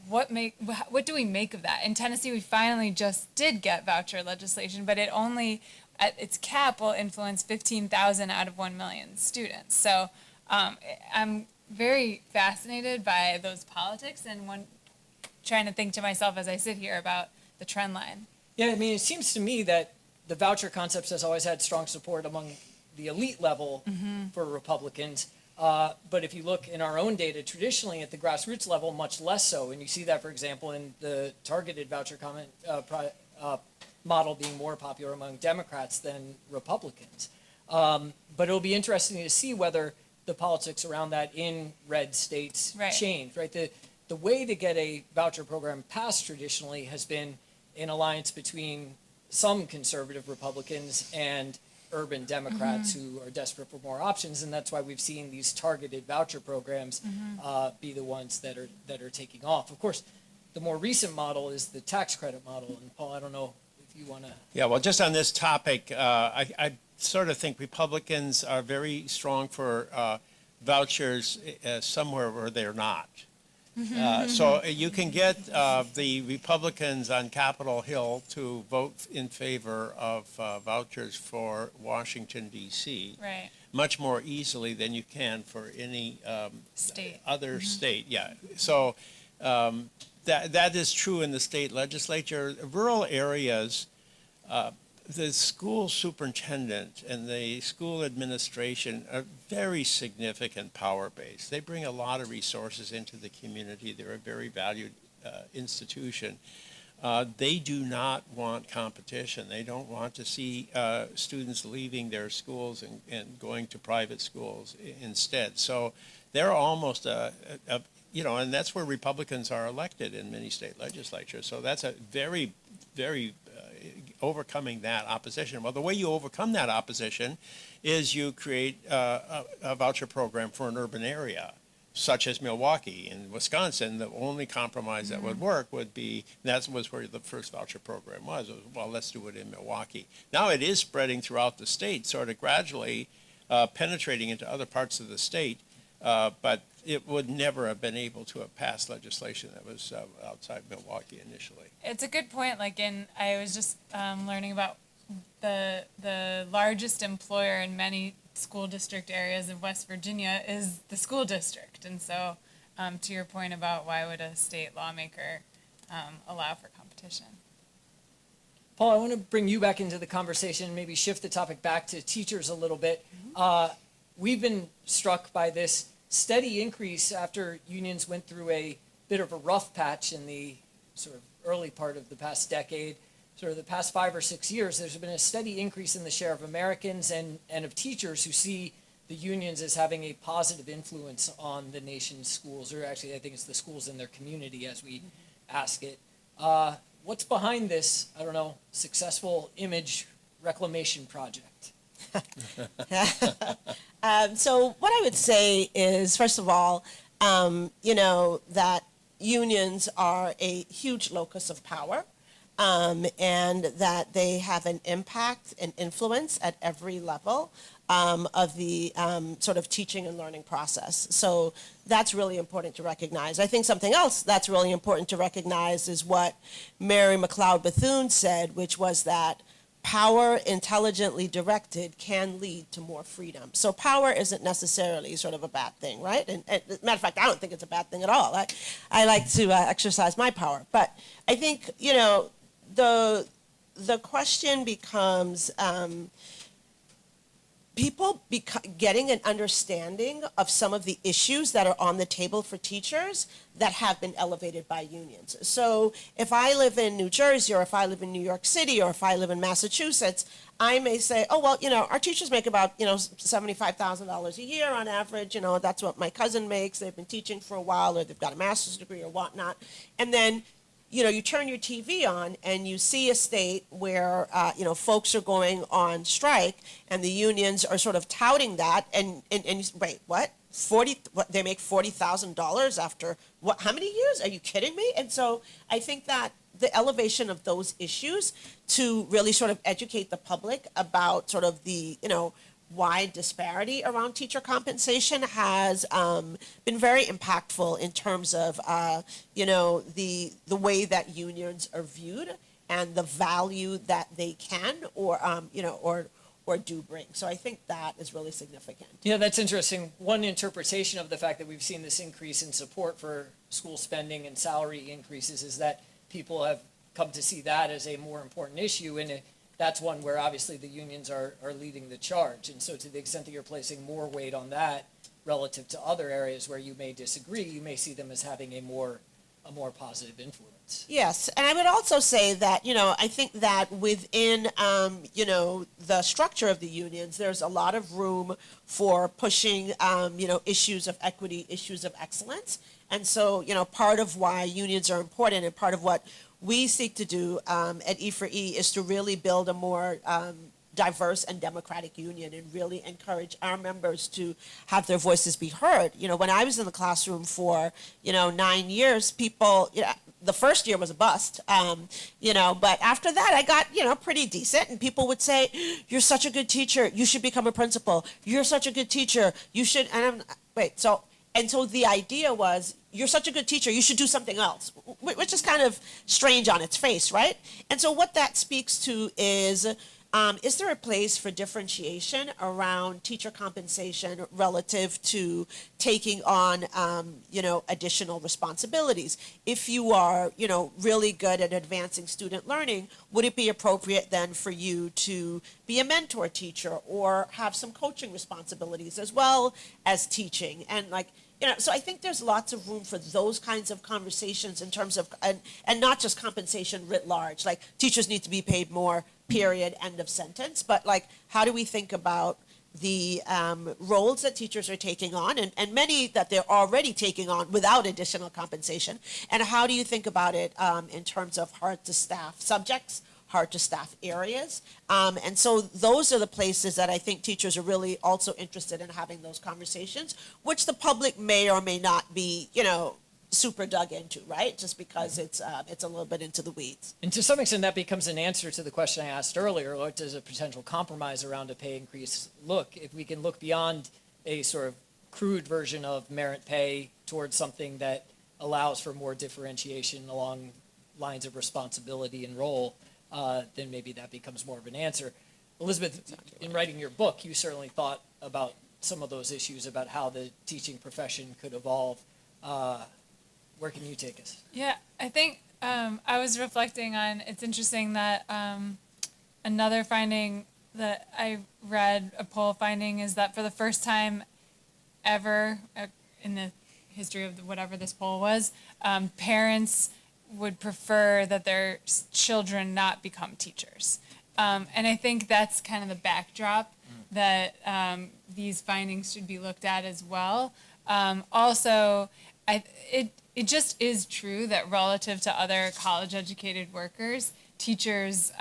what do we make of that? In Tennessee, we finally just did get voucher legislation, but it only, at its cap, will influence 15,000 out of 1 million students. So I'm very fascinated by those politics and trying to think to myself as I sit here about the trend line. Yeah, I mean, it seems to me that the voucher concept has always had strong support among the elite level for Republicans. But if you look in our own data, traditionally at the grassroots level, much less so. And you see that, for example, in the targeted voucher model being more popular among Democrats than Republicans. But it'll be interesting to see whether the politics around that in red states change, right? The way to get a voucher program passed traditionally has been an alliance between some conservative Republicans and urban Democrats who are desperate for more options, and that's why we've seen these targeted voucher programs be the ones that are taking off. Of course, the more recent model is the tax credit model, and Paul, I don't know if you want to. Yeah, well, just on this topic, I sort of think Republicans are very strong for vouchers somewhere where they're not. So you can get the Republicans on Capitol Hill to vote in favor of vouchers for Washington, D.C. Right. much more easily than you can for any State. other state. Yeah. So that is true in the state legislature. Rural areas, the school superintendent and the school administration are very significant power base. They bring a lot of resources into the community. They're a very valued institution. they do not want competition. They don't want to see students leaving their schools and going to private schools instead. So they're almost and that's where Republicans are elected in many state legislatures. So that's a very, very overcoming that opposition. Well, the way you overcome that opposition is you create a voucher program for an urban area, such as Milwaukee. In Wisconsin, the only compromise that would work would be, that was where the first voucher program was, well, let's do it in Milwaukee. Now it is spreading throughout the state, sort of gradually penetrating into other parts of the state, but it would never have been able to have passed legislation that was outside Milwaukee initially. It's a good point. I was just learning about the largest employer in many school district areas of West Virginia is the school district. And so to your point about why would a state lawmaker allow for competition? Paul, I want to bring you back into the conversation and maybe shift the topic back to teachers a little bit. We've been struck by this steady increase after unions went through a bit of a rough patch in the sort of early part of the past decade. Sort of the past 5 or 6 years, there's been a steady increase in the share of Americans and of teachers who see the unions as having a positive influence on the nation's schools, or actually I think it's the schools in their community as we ask it. What's behind this, I don't know, successful image reclamation project? So what I would say is, first of all, that unions are a huge locus of power. And that they have an impact and influence at every level of the sort of teaching and learning process. So that's really important to recognize. I think something else that's really important to recognize is what Mary McLeod Bethune said, which was that power intelligently directed can lead to more freedom. So power isn't necessarily sort of a bad thing, right? And as a matter of fact, I don't think it's a bad thing at all. I like to exercise my power. But I think, the question becomes people getting an understanding of some of the issues that are on the table for teachers that have been elevated by unions. So if I live in New Jersey, or if I live in New York City, or if I live in Massachusetts, I may say, oh, well, our teachers make about, $75,000 a year on average. That's what my cousin makes. They've been teaching for a while, or they've got a master's degree or whatnot. And then you turn your TV on and you see a state where, folks are going on strike and the unions are sort of touting that. And you say, wait, what? They make $40,000 after what? How many years? Are you kidding me? And so I think that the elevation of those issues to really sort of educate the public about sort of the, wide disparity around teacher compensation has been very impactful in terms of the way that unions are viewed and the value that they can or do bring. So I think that is really significant. Yeah, that's interesting. One interpretation of the fact that we've seen this increase in support for school spending and salary increases is that people have come to see that as a more important issue, and that's one where obviously the unions are leading the charge. And so to the extent that you're placing more weight on that relative to other areas where you may disagree, you may see them as having a more positive influence. Yes, and I would also say that, I think that within, the structure of the unions, there's a lot of room for pushing, issues of equity, issues of excellence. And so, part of why unions are important and part of what we seek to do at E4E is to really build a more diverse and democratic union and really encourage our members to have their voices be heard. When I was in the classroom for, 9 years, people, the first year was a bust, but after that I got, pretty decent, and people would say, you're such a good teacher, you should become a principal. You're such a good teacher, you should, and so the idea was, you're such a good teacher, you should do something else, which is kind of strange on its face, right? And so what that speaks to is there a place for differentiation around teacher compensation relative to taking on, additional responsibilities? If you are, really good at advancing student learning, would it be appropriate then for you to be a mentor teacher or have some coaching responsibilities as well as teaching? And So I think there's lots of room for those kinds of conversations in terms of, and not just compensation writ large, like teachers need to be paid more, period, end of sentence, but like, how do we think about the roles that teachers are taking on, and many that they're already taking on without additional compensation, and how do you think about it in terms of hard to staff subjects, hard to staff areas, and so those are the places that I think teachers are really also interested in having those conversations, which the public may or may not be, super dug into, right? Just because it's a little bit into the weeds. And to some extent, that becomes an answer to the question I asked earlier: what does a potential compromise around a pay increase look? If we can look beyond a sort of crude version of merit pay towards something that allows for more differentiation along lines of responsibility and role, then maybe that becomes more of an answer. Elizabeth, in writing your book, you certainly thought about some of those issues about how the teaching profession could evolve. Where can you take us? Yeah, I think I was reflecting on, it's interesting that another finding that I read, a poll finding, is that for the first time ever in the history of whatever this poll was, parents would prefer that their children not become teachers. And I think that's kind of the backdrop that these findings should be looked at as well. Also, it just is true that relative to other college-educated workers, teachers'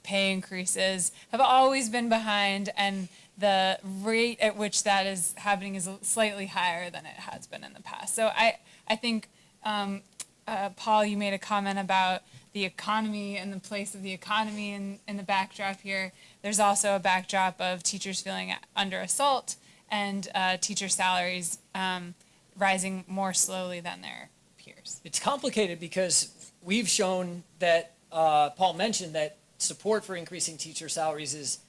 pay increases have always been behind, and the rate at which that is happening is slightly higher than it has been in the past. So I think, Paul, you made a comment about the economy and the place of the economy in the backdrop here. There's also a backdrop of teachers feeling under assault and teacher salaries rising more slowly than their peers. It's complicated because we've shown that, Paul mentioned that support for increasing teacher salaries is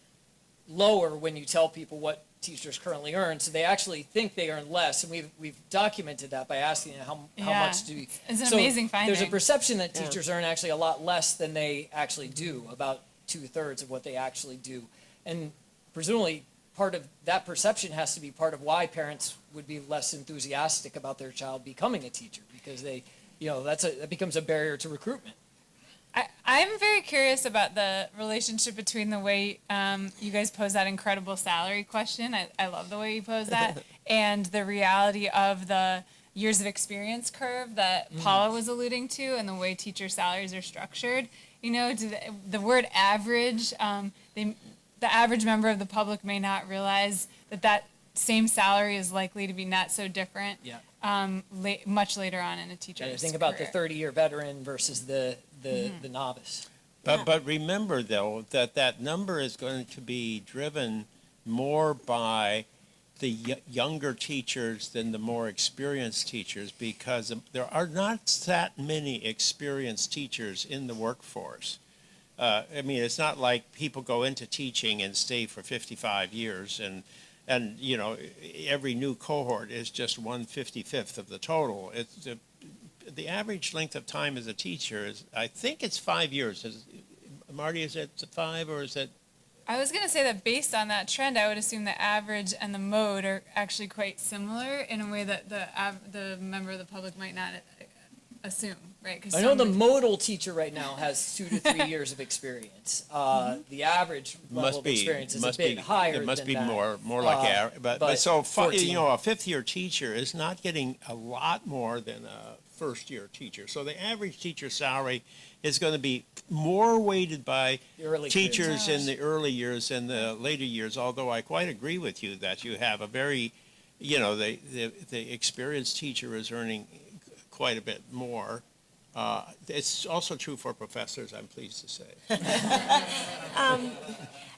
lower when you tell people what teachers currently earn, so they actually think they earn less, and we've documented that by asking how much do we. It's an amazing finding. There's a perception that teachers earn actually a lot less than they actually do, about 2/3 of what they actually do, and presumably part of that perception has to be part of why parents would be less enthusiastic about their child becoming a teacher, because they, that becomes a barrier to recruitment. I'm very curious about the relationship between the way you guys pose that incredible salary question. I love the way you pose that, and the reality of the years of experience curve that Paula was alluding to, and the way teacher salaries are structured. The word average, the average member of the public may not realize that same salary is likely to be not so different much later on in a teacher's career. Think about the 30-year veteran versus the novice. But remember, though, that number is going to be driven more by the younger teachers than the more experienced teachers, because there are not that many experienced teachers in the workforce. It's not like people go into teaching and stay for 55 years, and every new cohort is just 1/55th of the total. It's the average length of time as a teacher is, I think it's 5 years. Marty, is it 5 or is it? I was going to say that based on that trend, I would assume the average and the mode are actually quite similar in a way that the member of the public might not assume, right? I know the modal teacher right now has 2 to 3 years of experience. The average level of experience is a bit higher. It must than be that. more like average. But so 14. A fifth-year teacher is not getting a lot more than a first-year teacher. So the average teacher salary is going to be more weighted by teachers in the early years and the later years. Although I quite agree with you that you have a very, the experienced teacher is earning quite a bit more. It's also true for professors, I'm pleased to say.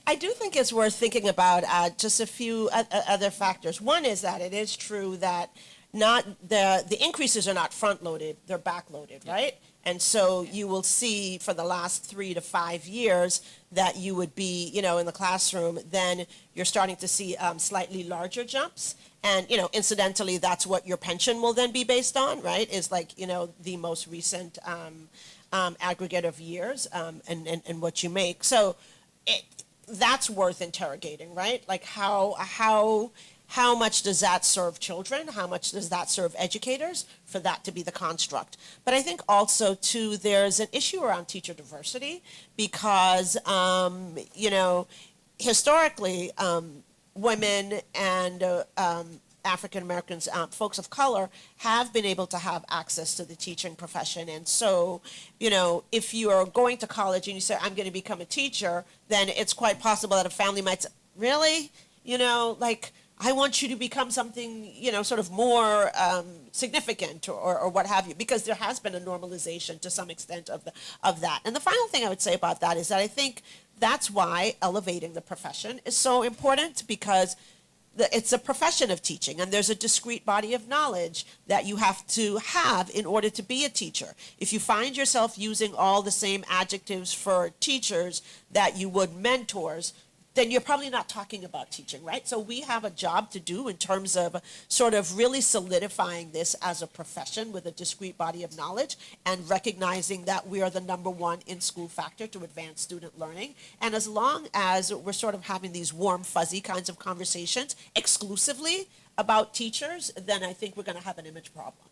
I do think it's worth thinking about just a few other factors. One is that it is true that not the increases are not front-loaded, they're back-loaded, right? And so you will see for the last 3 to 5 years that you would be, in the classroom, then you're starting to see slightly larger jumps. And, incidentally, that's what your pension will then be based on, right? Is like, the most recent aggregate of years and what you make. So that's worth interrogating, right? Like how how much does that serve children? How much does that serve educators for that to be the construct? But I think also, too, there's an issue around teacher diversity because, historically, women and African Americans, folks of color, have been able to have access to the teaching profession. And so, if you are going to college and you say, I'm going to become a teacher, then it's quite possible that a family might say, really? I want you to become something, sort of more significant or what have you, because there has been a normalization to some extent of that. And the final thing I would say about that is that I think that's why elevating the profession is so important, because it's a profession of teaching, and there's a discrete body of knowledge that you have to have in order to be a teacher. If you find yourself using all the same adjectives for teachers that you would mentors, then you're probably not talking about teaching, right? So we have a job to do in terms of sort of really solidifying this as a profession with a discrete body of knowledge and recognizing that we are the number one in-school factor to advance student learning. And as long as we're sort of having these warm, fuzzy kinds of conversations exclusively about teachers, then I think we're going to have an image problem.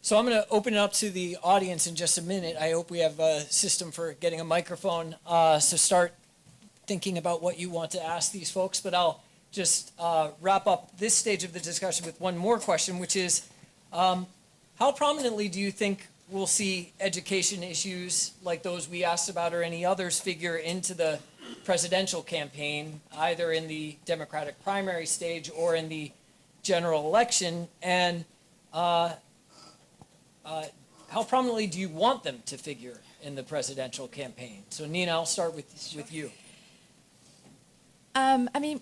So I'm going to open it up to the audience in just a minute. I hope we have a system for getting a microphone. So start thinking about what you want to ask these folks, but I'll just wrap up this stage of the discussion with one more question, which is, how prominently do you think we'll see education issues like those we asked about or any others figure into the presidential campaign, either in the Democratic primary stage or in the general election? And how prominently do you want them to figure in the presidential campaign? So Nina, I'll start with you.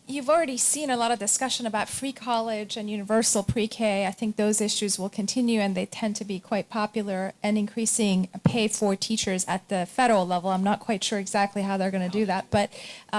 You've already seen a lot of discussion about free college and universal pre-K. I think those issues will continue, and they tend to be quite popular, and increasing pay for teachers at the federal level. I'm not quite sure exactly how they're going to do that, but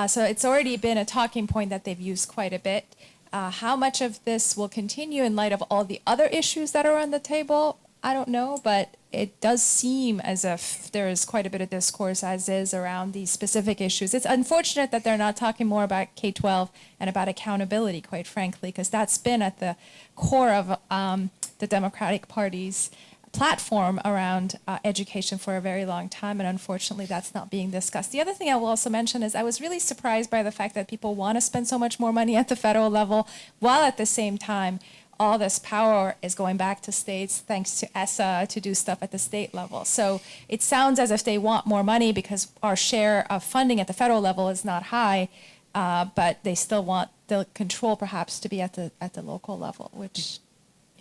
so it's already been a talking point that they've used quite a bit. How much of this will continue in light of all the other issues that are on the table, I don't know, but it does seem as if there is quite a bit of discourse as is around these specific issues. It's unfortunate that they're not talking more about K-12 and about accountability, quite frankly, because that's been at the core of the Democratic Party's platform around education for a very long time, and unfortunately that's not being discussed. The other thing I will also mention is I was really surprised by the fact that people want to spend so much more money at the federal level, while at the same time all this power is going back to states thanks to ESSA to do stuff at the state level. So it sounds as if they want more money because our share of funding at the federal level is not high, but they still want the control perhaps to be at the local level, which...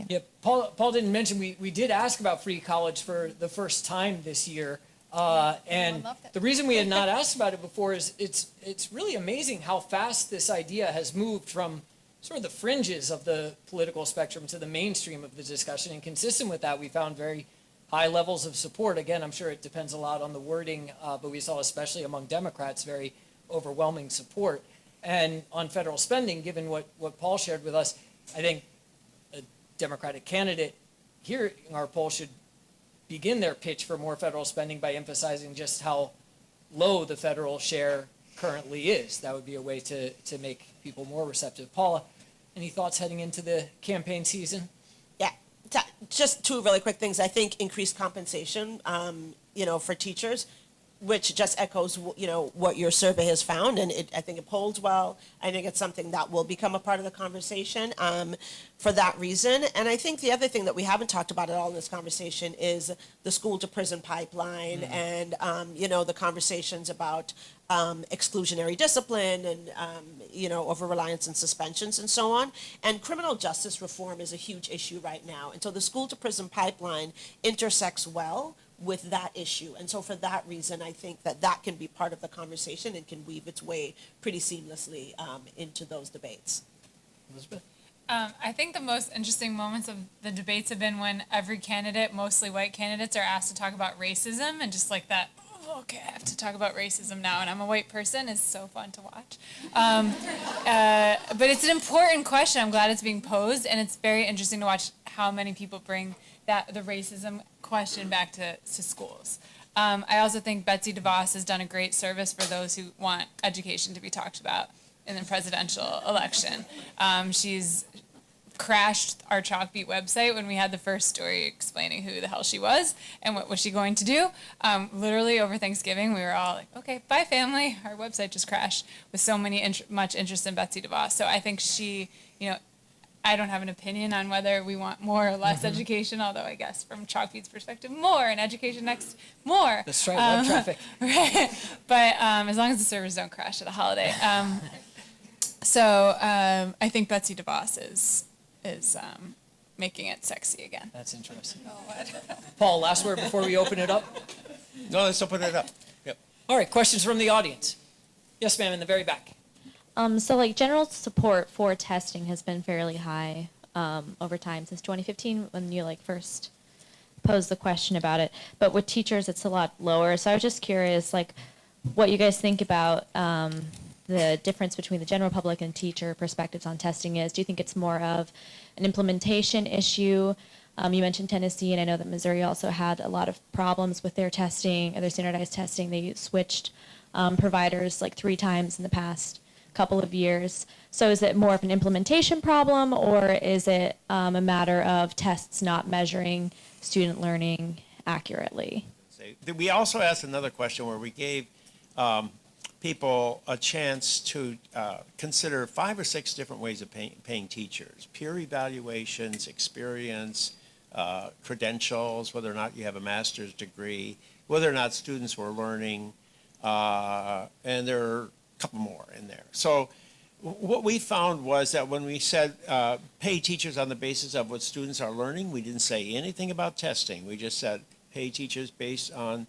Yeah, Paul didn't mention, we did ask about free college for the first time this year. And the reason we had not asked about it before is it's really amazing how fast this idea has moved from sort of the fringes of the political spectrum to the mainstream of the discussion. And consistent with that, we found very high levels of support. Again, I'm sure it depends a lot on the wording, but we saw, especially among Democrats, very overwhelming support. And on federal spending, given what Paul shared with us, I think a Democratic candidate here in our poll should begin their pitch for more federal spending by emphasizing just how low the federal share currently is. That would be a way to make people more receptive. Paula, any thoughts heading into the campaign season? Yeah, just two really quick things. I think increased compensation, for teachers, which just echoes, what your survey has found, and I think it polls well. I think it's something that will become a part of the conversation for that reason. And I think the other thing that we haven't talked about at all in this conversation is the school-to-prison pipeline and, the conversations about exclusionary discipline and, over-reliance and suspensions and so on. And criminal justice reform is a huge issue right now. And so the school-to-prison pipeline intersects well with that issue. And so for that reason, I think that can be part of the conversation and can weave its way pretty seamlessly into those debates. Elizabeth? I think the most interesting moments of the debates have been when every candidate, mostly white candidates, are asked to talk about racism, and just like that, oh, okay, I have to talk about racism now, and I'm a white person, is so fun to watch. But it's an important question. I'm glad it's being posed, and it's very interesting to watch how many people bring the racism question back to schools. I also think Betsy DeVos has done a great service for those who want education to be talked about in the presidential election. She's crashed our Chalkbeat website when we had the first story explaining who the hell she was and what was she going to do. Literally over Thanksgiving, we were all like, okay, bye family. Our website just crashed with so much interest in Betsy DeVos. So I think she, I don't have an opinion on whether we want more or less education, although I guess from Chalkbeat's perspective, more, and Education Next, more. Let's try web traffic. Right. But as long as the servers don't crash at a holiday. So I think Betsy DeVos is making it sexy again. That's interesting. Paul, last word before we open it up? No, let's open it up. Yep. All right, questions from the audience. Yes, ma'am, in the very back. So like general support for testing has been fairly high over time since 2015 when you first posed the question about it. But with teachers, it's a lot lower. So I was just curious, what you guys think about the difference between the general public and teacher perspectives on testing is. Do you think it's more of an implementation issue? You mentioned Tennessee, and I know that Missouri also had a lot of problems with their testing, their standardized testing. They switched providers 3 times in the past couple of years. So is it more of an implementation problem, or is it a matter of tests not measuring student learning accurately? We also asked another question where we gave people a chance to consider 5 or 6 different ways of paying teachers: peer evaluations, experience, credentials, whether or not you have a master's degree, whether or not students were learning, and there are a couple more in there. So what we found was that when we said pay teachers on the basis of what students are learning, we didn't say anything about testing. We just said pay teachers based on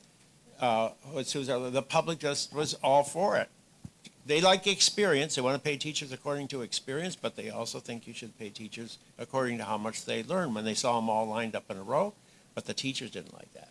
what students are learning. The public just was all for it. They like experience. They want to pay teachers according to experience, but they also think you should pay teachers according to how much they learn when they saw them all lined up in a row, but the teachers didn't like that.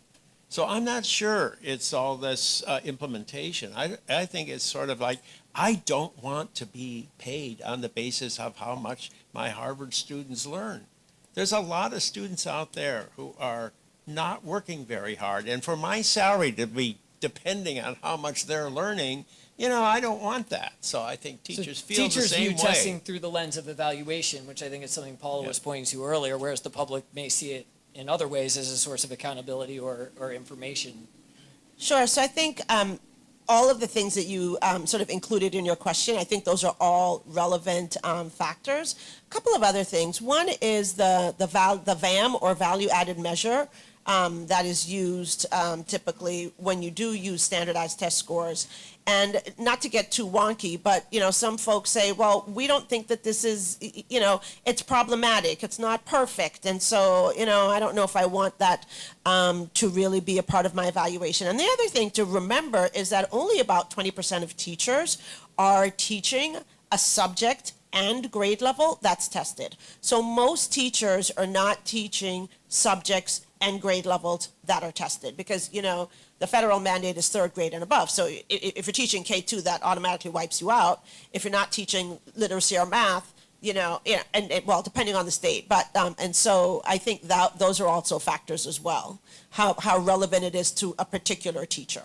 So I'm not sure it's all this implementation. I think it's sort of like, I don't want to be paid on the basis of how much my Harvard students learn. There's a lot of students out there who are not working very hard, and for my salary to be depending on how much they're learning, I don't want that. So I think teachers feel the teachers same view way. testing through the lens of evaluation, which I think is something Paula was pointing to earlier, whereas the public may see it in other ways as a source of accountability or information. Sure. So I think all of the things that you sort of included in your question, I think those are all relevant factors. A couple of other things. One is the VAM, or value added measure, that is used typically when you do use standardized test scores. And not to get too wonky, but some folks say, well, we don't think that this is, it's problematic, it's not perfect, and so I don't know if I want that to really be a part of my evaluation. And the other thing to remember is that only about 20% of teachers are teaching a subject and grade level that's tested. So most teachers are not teaching subjects and grade levels that are tested, because the federal mandate is 3rd grade and above. So if you're teaching K2, that automatically wipes you out. If you're not teaching literacy or math, and well, depending on the state, but and so I think that those are also factors as well, how relevant it is to a particular teacher.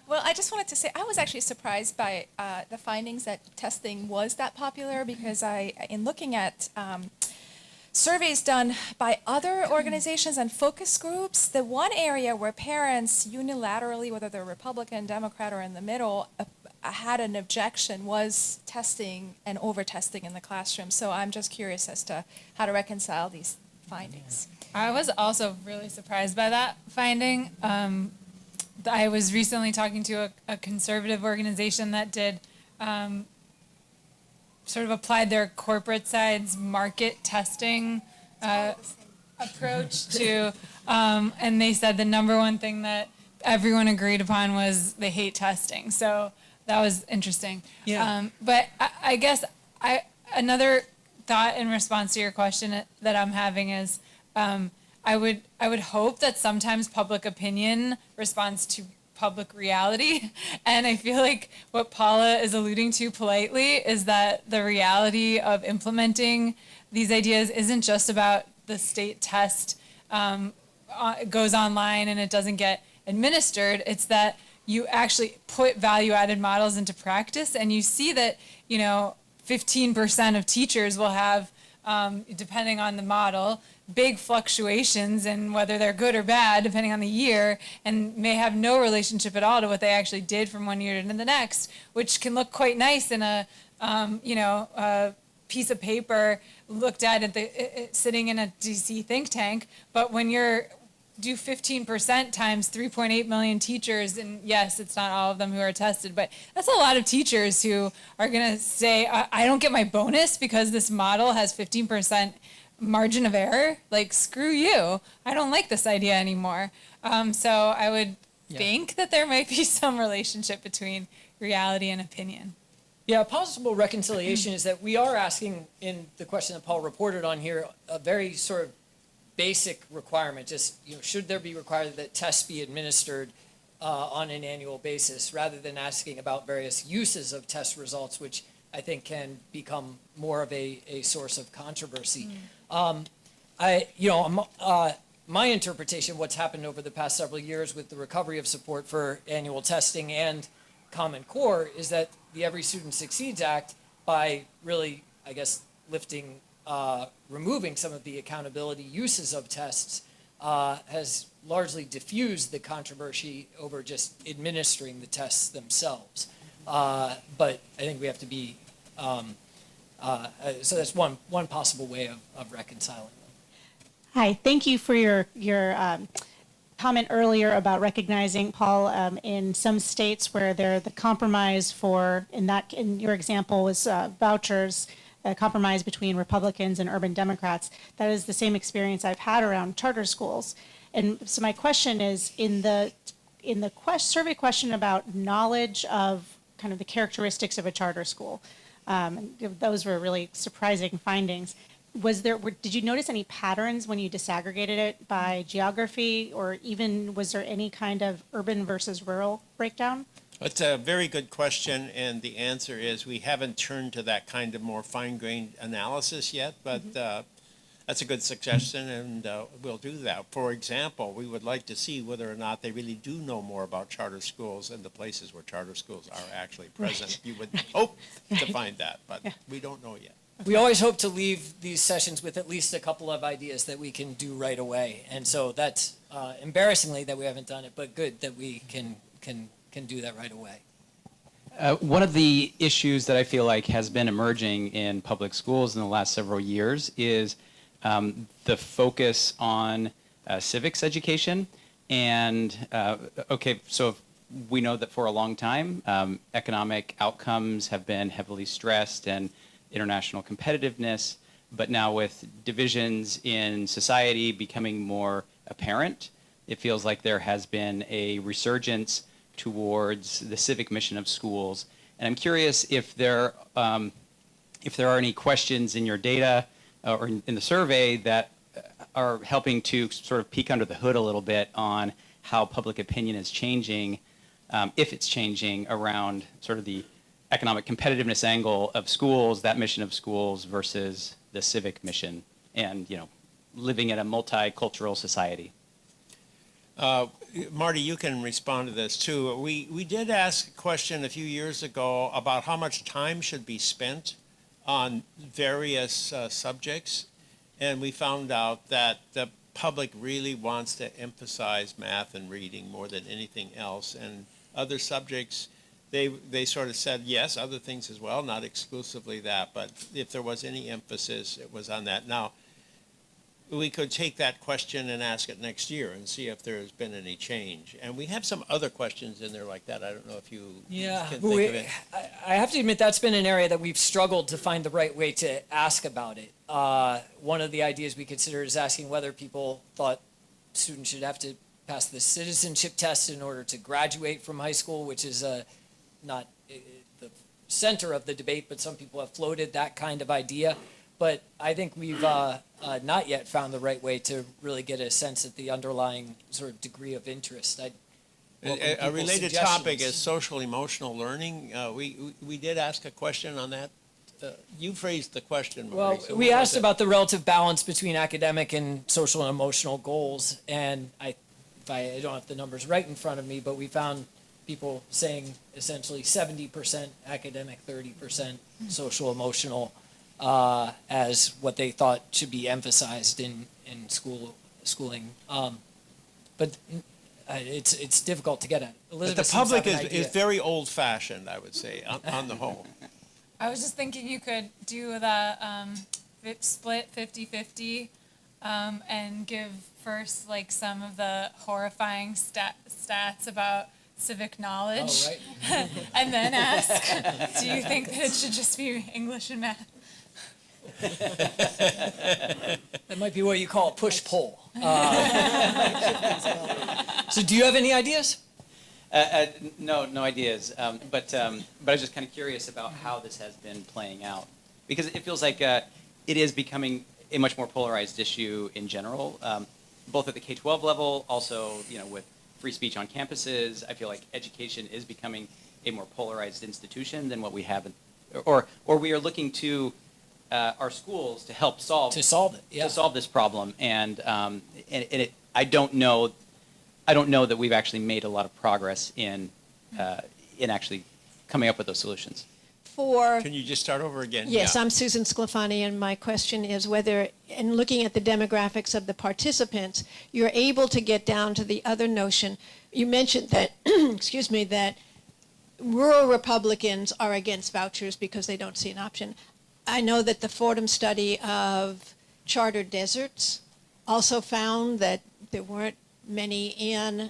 Well, I just wanted to say I was actually surprised by the findings that testing was that popular, because in looking at surveys done by other organizations and focus groups, the one area where parents unilaterally, whether they're Republican, Democrat, or in the middle, had an objection was testing and over-testing in the classroom. So I'm just curious as to how to reconcile these findings. I was also really surprised by that finding. I was recently talking to a conservative organization that did sort of applied their corporate side's market testing approach to, and they said the number one thing that everyone agreed upon was they hate testing. So that was interesting. Yeah. But I guess another thought in response to your question that I'm having is, I would hope that sometimes public opinion responds to public reality. And I feel like what Paula is alluding to politely is that the reality of implementing these ideas isn't just about the state test goes online and it doesn't get administered. It's that you actually put value-added models into practice, and you see that, 15% of teachers will have, depending on the model, big fluctuations in whether they're good or bad, depending on the year, and may have no relationship at all to what they actually did from one year to the next, which can look quite nice in a, a piece of paper looked at sitting in a DC think tank. But when you're do 15% times 3.8 million teachers, and yes, it's not all of them who are tested, but that's a lot of teachers who are going to say, I don't get my bonus because this model has 15% margin of error. Like, screw you. I don't like this idea anymore. So I would think that there might be some relationship between reality and opinion. Yeah, a possible reconciliation is that we are asking in the question that Paul reported on here, a very sort of basic requirement, just, should there be required that tests be administered on an annual basis, rather than asking about various uses of test results, which I think can become more of a source of controversy. My interpretation of what's happened over the past several years with the recovery of support for annual testing and Common Core is that the Every Student Succeeds Act, by really, I guess, removing some of the accountability uses of tests, has largely diffused the controversy over just administering the tests themselves. But I think we have to be, so that's one possible way of reconciling them. Hi, thank you for your comment earlier about recognizing, Paul, in some states where the compromise in your example was vouchers, a compromise between Republicans and urban Democrats. That is the same experience I've had around charter schools. And so my question is, in the survey question about knowledge of kind of the characteristics of a charter school, those were really surprising findings. Did you notice any patterns when you disaggregated it by geography, or even was there any kind of urban versus rural breakdown? It's a very good question, and the answer is we haven't turned to that kind of more fine-grained analysis yet, but that's a good suggestion, and we'll do that. For example, we would like to see whether or not they really do know more about charter schools and the places where charter schools are actually present. Right. You would hope to find that, but we don't know yet. We always hope to leave these sessions with at least a couple of ideas that we can do right away. And so that's embarrassingly that we haven't done it, but good that we can do that right away. One of the issues that I feel like has been emerging in public schools in the last several years is the focus on civics education. And, so we know that for a long time, economic outcomes have been heavily stressed and international competitiveness, but now with divisions in society becoming more apparent, it feels like there has been a resurgence towards the civic mission of schools. And I'm curious if there are any questions in your data or in the survey that are helping to sort of peek under the hood a little bit on how public opinion is changing, if it's changing around sort of the economic competitiveness angle of schools, that mission of schools versus the civic mission, and living in a multicultural society. Marty, you can respond to this too. We did ask a question a few years ago about how much time should be spent on various subjects, and we found out that the public really wants to emphasize math and reading more than anything else, and other subjects, they sort of said yes, other things as well, not exclusively that, but if there was any emphasis, it was on that. Now, we could take that question and ask it next year and see if there's been any change. And we have some other questions in there like that. I don't know if you can think of it. I have to admit that's been an area that we've struggled to find the right way to ask about it. One of the ideas we considered is asking whether people thought students should have to pass the citizenship test in order to graduate from high school, which is not the center of the debate, but some people have floated that kind of idea. But I think we've not yet found the right way to really get a sense of the underlying sort of degree of interest. A related topic is social emotional learning. We did ask a question on that. You phrased the question, Marie. Well, we asked about the relative balance between academic and social and emotional goals, and I don't have the numbers right in front of me, but we found people saying essentially 70% academic, 30% social emotional as what they thought should be emphasized in schooling. But it's difficult to get at. But Elizabeth the seems to have public an is idea. very old-fashioned, I would say, on the whole. I was just thinking you could do the split 50-50 and give first like some of the horrifying stats about civic knowledge. Oh, right. And then ask, do you think that it should just be English and math? That might be what you call a push-pull. So do you have any ideas? No ideas. But I was just kind of curious about how this has been playing out, because it feels like it is becoming a much more polarized issue in general, both at the K-12 level, also with free speech on campuses. I feel like education is becoming a more polarized institution than what we have, or we are looking to our schools to help solve it. Yeah. To solve this problem, and I don't know that we've actually made a lot of progress in actually coming up with those solutions. Can you just start over again? Yes, Yeah. I'm Susan Sclafani, and my question is whether, in looking at the demographics of the participants, you're able to get down to the other notion. You mentioned that, excuse me, that rural Republicans are against vouchers because they don't see an option. I know that the Fordham study of charter deserts also found that there weren't many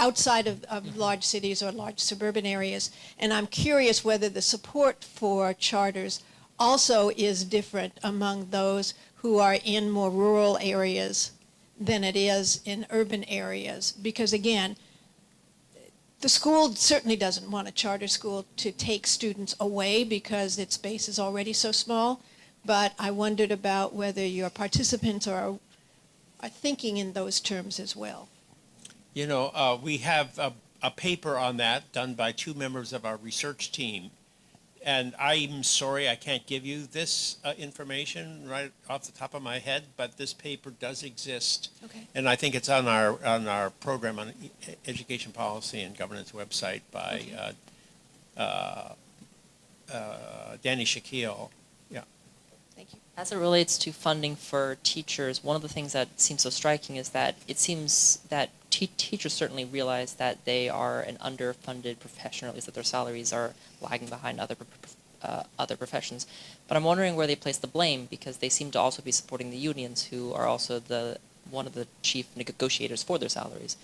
outside of large cities or large suburban areas. And I'm curious whether the support for charters also is different among those who are in more rural areas than it is in urban areas. Because again, the school certainly doesn't want a charter school to take students away because its base is already so small. But I wondered about whether your participants are thinking in those terms as well. We have a paper on that done by two members of our research team. And I'm sorry I can't give you this information right off the top of my head, but this paper does exist. Okay. And I think it's on our program on education policy and governance website by Danny Shaquille. Yeah. Thank you. As it relates to funding for teachers, one of the things that seems so striking is that it seems that teachers certainly realize that they are an underfunded profession, or at least that their salaries are lagging behind other professions. But I'm wondering where they place the blame, because they seem to also be supporting the unions, who are also one of the chief negotiators for their salaries.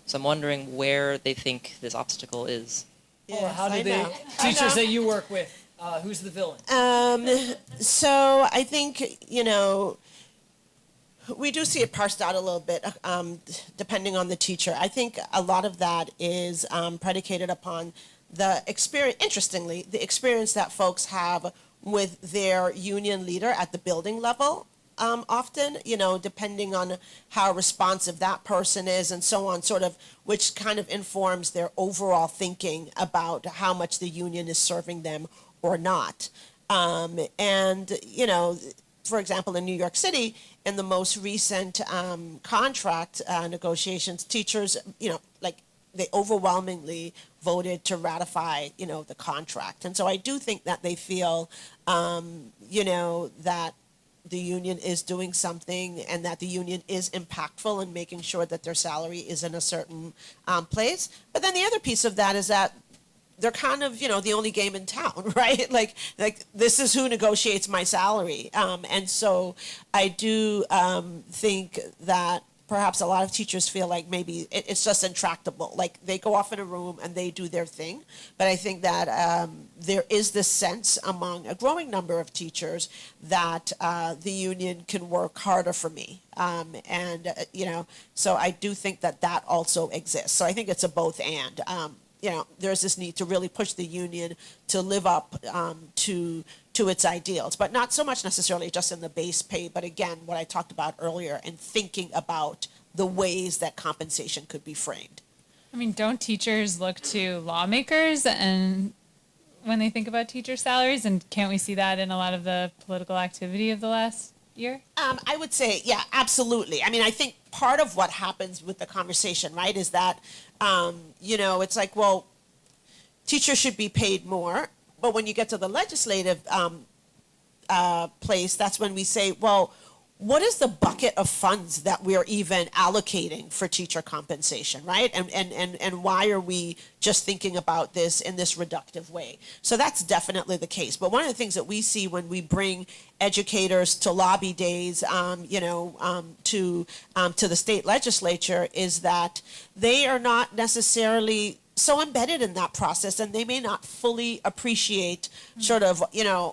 So I'm wondering where they think this obstacle is. Or how do the teachers that you work with, who's the villain? So I think, we do see it parsed out a little bit, depending on the teacher. I think a lot of that is predicated upon the experience, interestingly, the experience that folks have with their union leader at the building level. Often, depending on how responsive that person is and so on, sort of, which kind of informs their overall thinking about how much the union is serving them or not. For example, in New York City, in the most recent contract negotiations, teachers, they overwhelmingly voted to ratify, the contract. And so I do think that they feel, that the union is doing something and that the union is impactful in making sure that their salary is in a certain place. But then the other piece of that is that they're kind of, the only game in town, right? Like this is who negotiates my salary. And so I do think that perhaps a lot of teachers feel like maybe it's just intractable. Like they go off in a room and they do their thing. But I think that there is this sense among a growing number of teachers that the union can work harder for me. So I do think that also exists. So I think it's a both and. There's this need to really push the union to live up to its ideals, but not so much necessarily just in the base pay, but again, what I talked about earlier, and thinking about the ways that compensation could be framed. I mean, don't teachers look to lawmakers and when they think about teacher salaries, and can't we see that in a lot of the political activity of the last year? I would say, yeah, absolutely. I mean, I think part of what happens with the conversation, right, is that, it's like, well, teachers should be paid more. But when you get to the legislative place, that's when we say, well, what is the bucket of funds that we are even allocating for teacher compensation, right? And why are we just thinking about this in this reductive way? So that's definitely the case. But one of the things that we see when we bring educators to lobby days, to the state legislature, is that they are not necessarily so embedded in that process, and they may not fully appreciate sort of,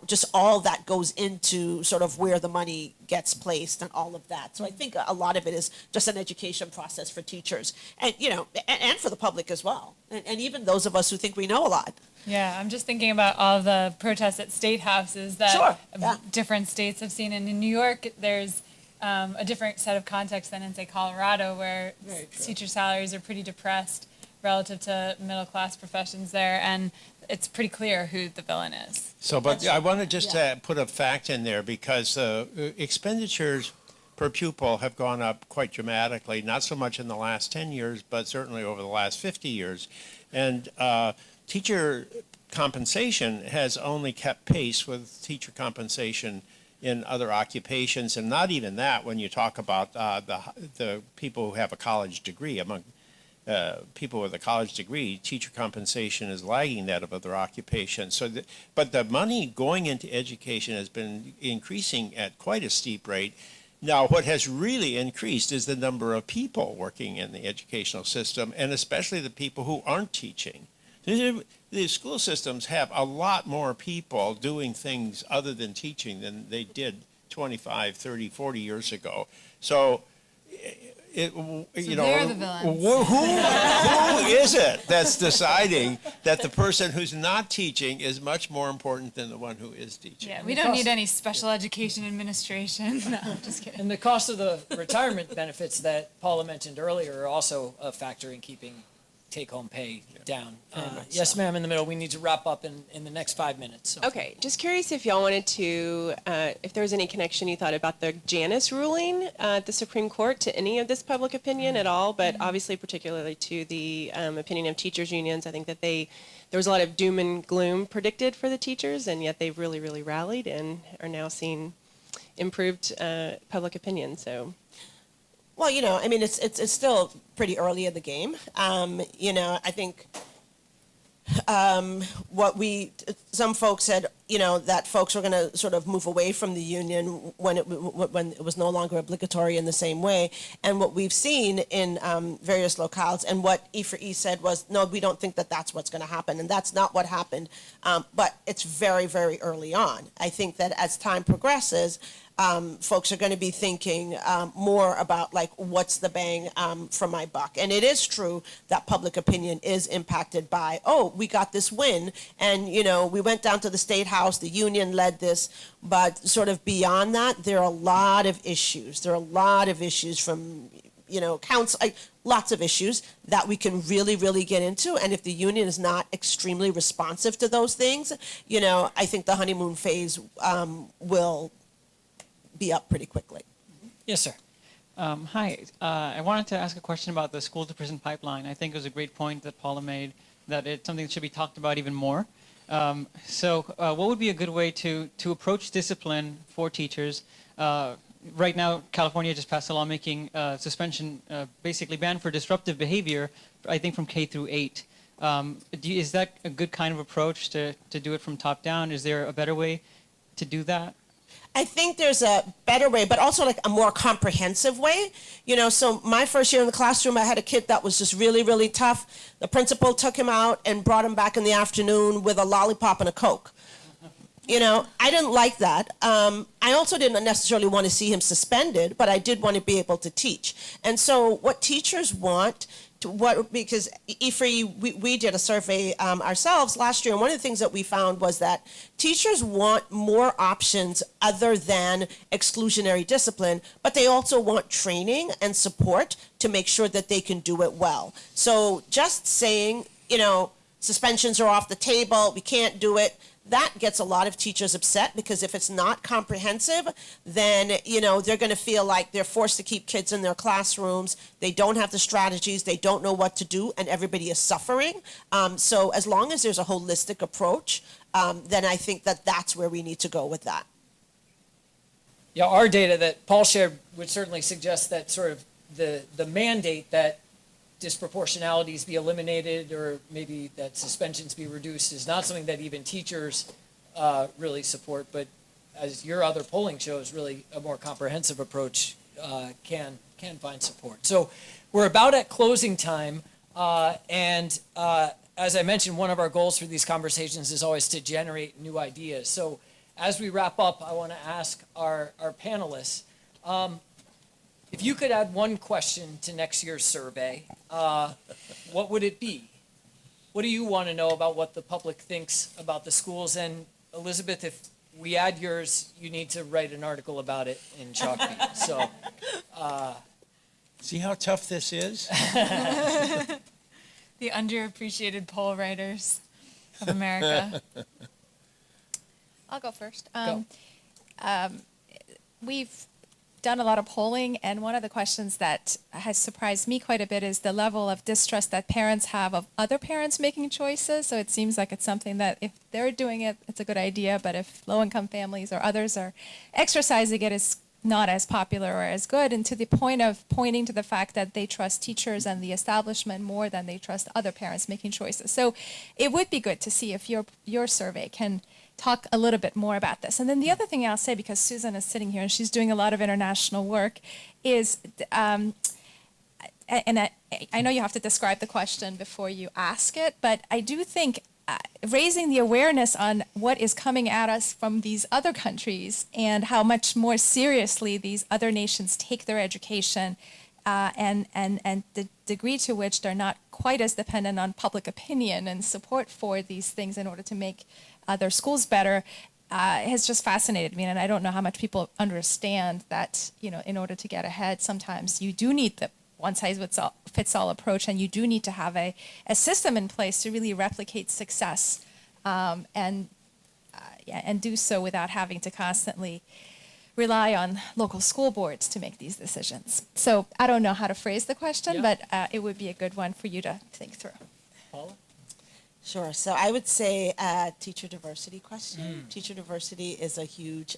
just all that goes into sort of where the money gets placed and all of that. So I think a lot of it is just an education process for teachers and, and for the public as well. And even those of us who think we know a lot. Yeah, I'm just thinking about all the protests at state houses that Sure, yeah. different states have seen. And in New York, there's a different set of context than in, say, Colorado, where teacher salaries are pretty depressed relative to middle-class professions there, and it's pretty clear who the villain is. So, but I want to just put a fact in there, because expenditures per pupil have gone up quite dramatically, not so much in the last 10 years, but certainly over the last 50 years. And teacher compensation has only kept pace with teacher compensation in other occupations, and not even that when you talk about the people who have a college degree. Among people with a college degree, teacher compensation is lagging that of other occupations. So, but the money going into education has been increasing at quite a steep rate. Now, what has really increased is the number of people working in the educational system, and especially the people who aren't teaching. The school systems have a lot more people doing things other than teaching than they did 25, 30, 40 years ago. So, they're the villains. Who is it that's deciding that the person who's not teaching is much more important than the one who is teaching? Yeah, we don't need any special education administration. No, I'm just kidding. And the cost of the retirement benefits that Paula mentioned earlier are also a factor in keeping take-home pay down. Yes, ma'am, in the middle. We need to wrap up in the next 5 minutes. So. Okay, just curious if y'all wanted to, if there was any connection you thought about the Janus ruling at the Supreme Court to any of this public opinion at all, but obviously particularly to the opinion of teachers' unions. I think that there was a lot of doom and gloom predicted for the teachers, and yet they've really, really rallied and are now seeing improved public opinion. So. Well, it's still pretty early in the game. I think some folks said, that folks were going to sort of move away from the union when it was no longer obligatory in the same way. And what we've seen in various locales, and what E4E said was, no, we don't think that that's what's going to happen. And that's not what happened. But it's very, very early on. I think that as time progresses, folks are going to be thinking more about, like, what's the bang for my buck. And it is true that public opinion is impacted by, we got this win, and, we went down to the State House, the union led this, but sort of beyond that, there are a lot of issues. There are a lot of issues from, council, lots of issues that we can really, really get into. And if the union is not extremely responsive to those things, I think the honeymoon phase will be up pretty quickly. Yes, sir. Hi. I wanted to ask a question about the school to prison pipeline. I think it was a great point that Paula made, that it's something that should be talked about even more. So what would be a good way to approach discipline for teachers? Right now, California just passed a law making suspension basically banned for disruptive behavior, I think from K through 8. Is that a good kind of approach to do it from top down? Is there a better way to do that? I think there's a better way, but also like a more comprehensive way. So my first year in the classroom, I had a kid that was just really, really tough. The principal took him out and brought him back in the afternoon with a lollipop and a Coke. I didn't like that. I also didn't necessarily want to see him suspended, but I did want to be able to teach. And so what teachers want, because E3, we did a survey ourselves last year, and one of the things that we found was that teachers want more options other than exclusionary discipline, but they also want training and support to make sure that they can do it well. So just saying, suspensions are off the table, we can't do it, that gets a lot of teachers upset, because if it's not comprehensive, then, they're going to feel like they're forced to keep kids in their classrooms. They don't have the strategies. They don't know what to do, and everybody is suffering. So as long as there's a holistic approach, then I think that that's where we need to go with that. Yeah, our data that Paul shared would certainly suggest that sort of the mandate that disproportionalities be eliminated, or maybe that suspensions be reduced, is not something that even teachers really support, but as your other polling shows, really a more comprehensive approach can find support. So we're about at closing time, and as I mentioned, one of our goals for these conversations is always to generate new ideas. So as we wrap up, I want to ask our panelists, if you could add one question to next year's survey, what would it be? What do you want to know about what the public thinks about the schools? And Elizabeth, if we add yours, you need to write an article about it in Chalkbeat. So, See how tough this is? The underappreciated poll writers of America. I'll go first. Go. We've done a lot of polling, and one of the questions that has surprised me quite a bit is the level of distrust that parents have of other parents making choices. So it seems like it's something that if they're doing it, it's a good idea, but if low-income families or others are exercising it, it's not as popular or as good, and to the point of pointing to the fact that they trust teachers and the establishment more than they trust other parents making choices. So it would be good to see if your survey can talk a little bit more about this. And then the other thing I'll say, because Susan is sitting here and she's doing a lot of international work, is, and I know you have to describe the question before you ask it, but I do think raising the awareness on what is coming at us from these other countries and how much more seriously these other nations take their education, and the degree to which they're not quite as dependent on public opinion and support for these things in order to make their schools better, has just fascinated me. And I don't know how much people understand that, in order to get ahead, sometimes you do need the one-size-fits-all approach, and you do need to have a system in place to really replicate success, and do so without having to constantly rely on local school boards to make these decisions. So I don't know how to phrase the question, but it would be a good one for you to think through. Paula? Sure. So I would say teacher diversity question. Teacher diversity is a huge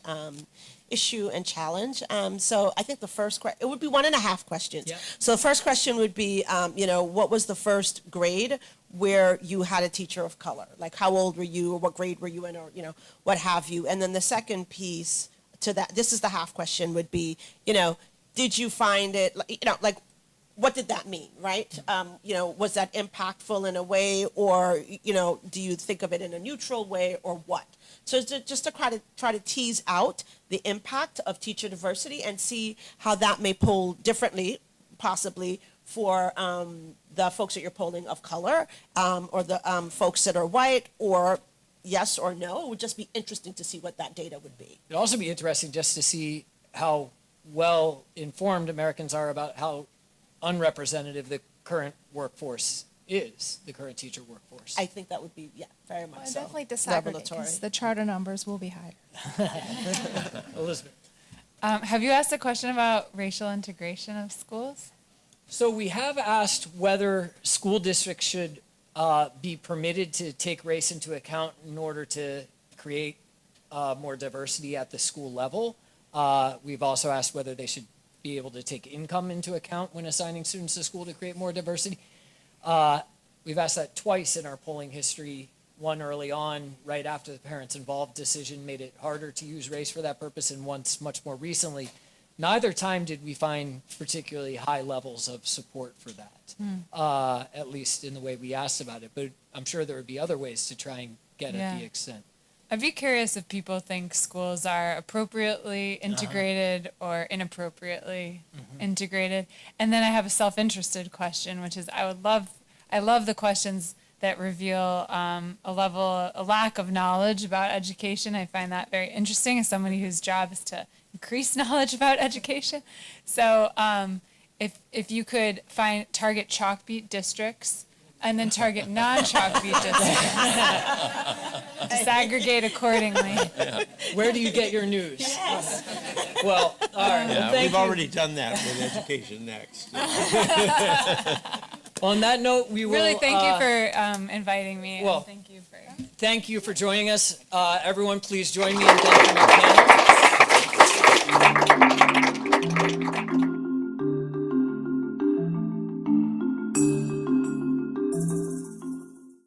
issue and challenge. So I think the first question, it would be 1.5 questions. Yeah. So the first question would be, what was the first grade where you had a teacher of color? Like, how old were you, or what grade were you in, or, what have you? And then the second piece to that, this is the half question, would be, did you find it, like, what did that mean, right? Was that impactful in a way, or, do you think of it in a neutral way, or what? So just to try to tease out the impact of teacher diversity and see how that may poll differently, possibly, for the folks that you're polling of color, or the folks that are white, or yes or no. It would just be interesting to see what that data would be. It'd also be interesting just to see how well informed Americans are about how unrepresentative the current workforce is, the current teacher workforce. I think that would be, very much so. Definitely disaggregate, because the charter numbers will be higher. Elizabeth. Have you asked a question about racial integration of schools? So we have asked whether school districts should be permitted to take race into account in order to create more diversity at the school level. We've also asked whether they should be able to take income into account when assigning students to school to create more diversity. We've asked that twice in our polling history. One early on, right after the parents involved decision made it harder to use race for that purpose, and once much more recently. Neither time did we find particularly high levels of support for that, at least in the way we asked about it. But I'm sure there would be other ways to try and get at the extent. I'd be curious if people think schools are appropriately integrated or inappropriately integrated. And then I have a self-interested question, which is I love the questions that reveal a lack of knowledge about education. I find that very interesting as somebody whose job is to increase knowledge about education. So if you could target Chalkbeat districts and then target non-Chalkbeat districts. Disaggregate accordingly. Where do you get your news? Well, all right. Yeah, Well, thank we've you. already done that with Education Next. On that note, we will Really, thank you for inviting me. well, and thank you for joining us. Everyone, please join me in thanking our panel.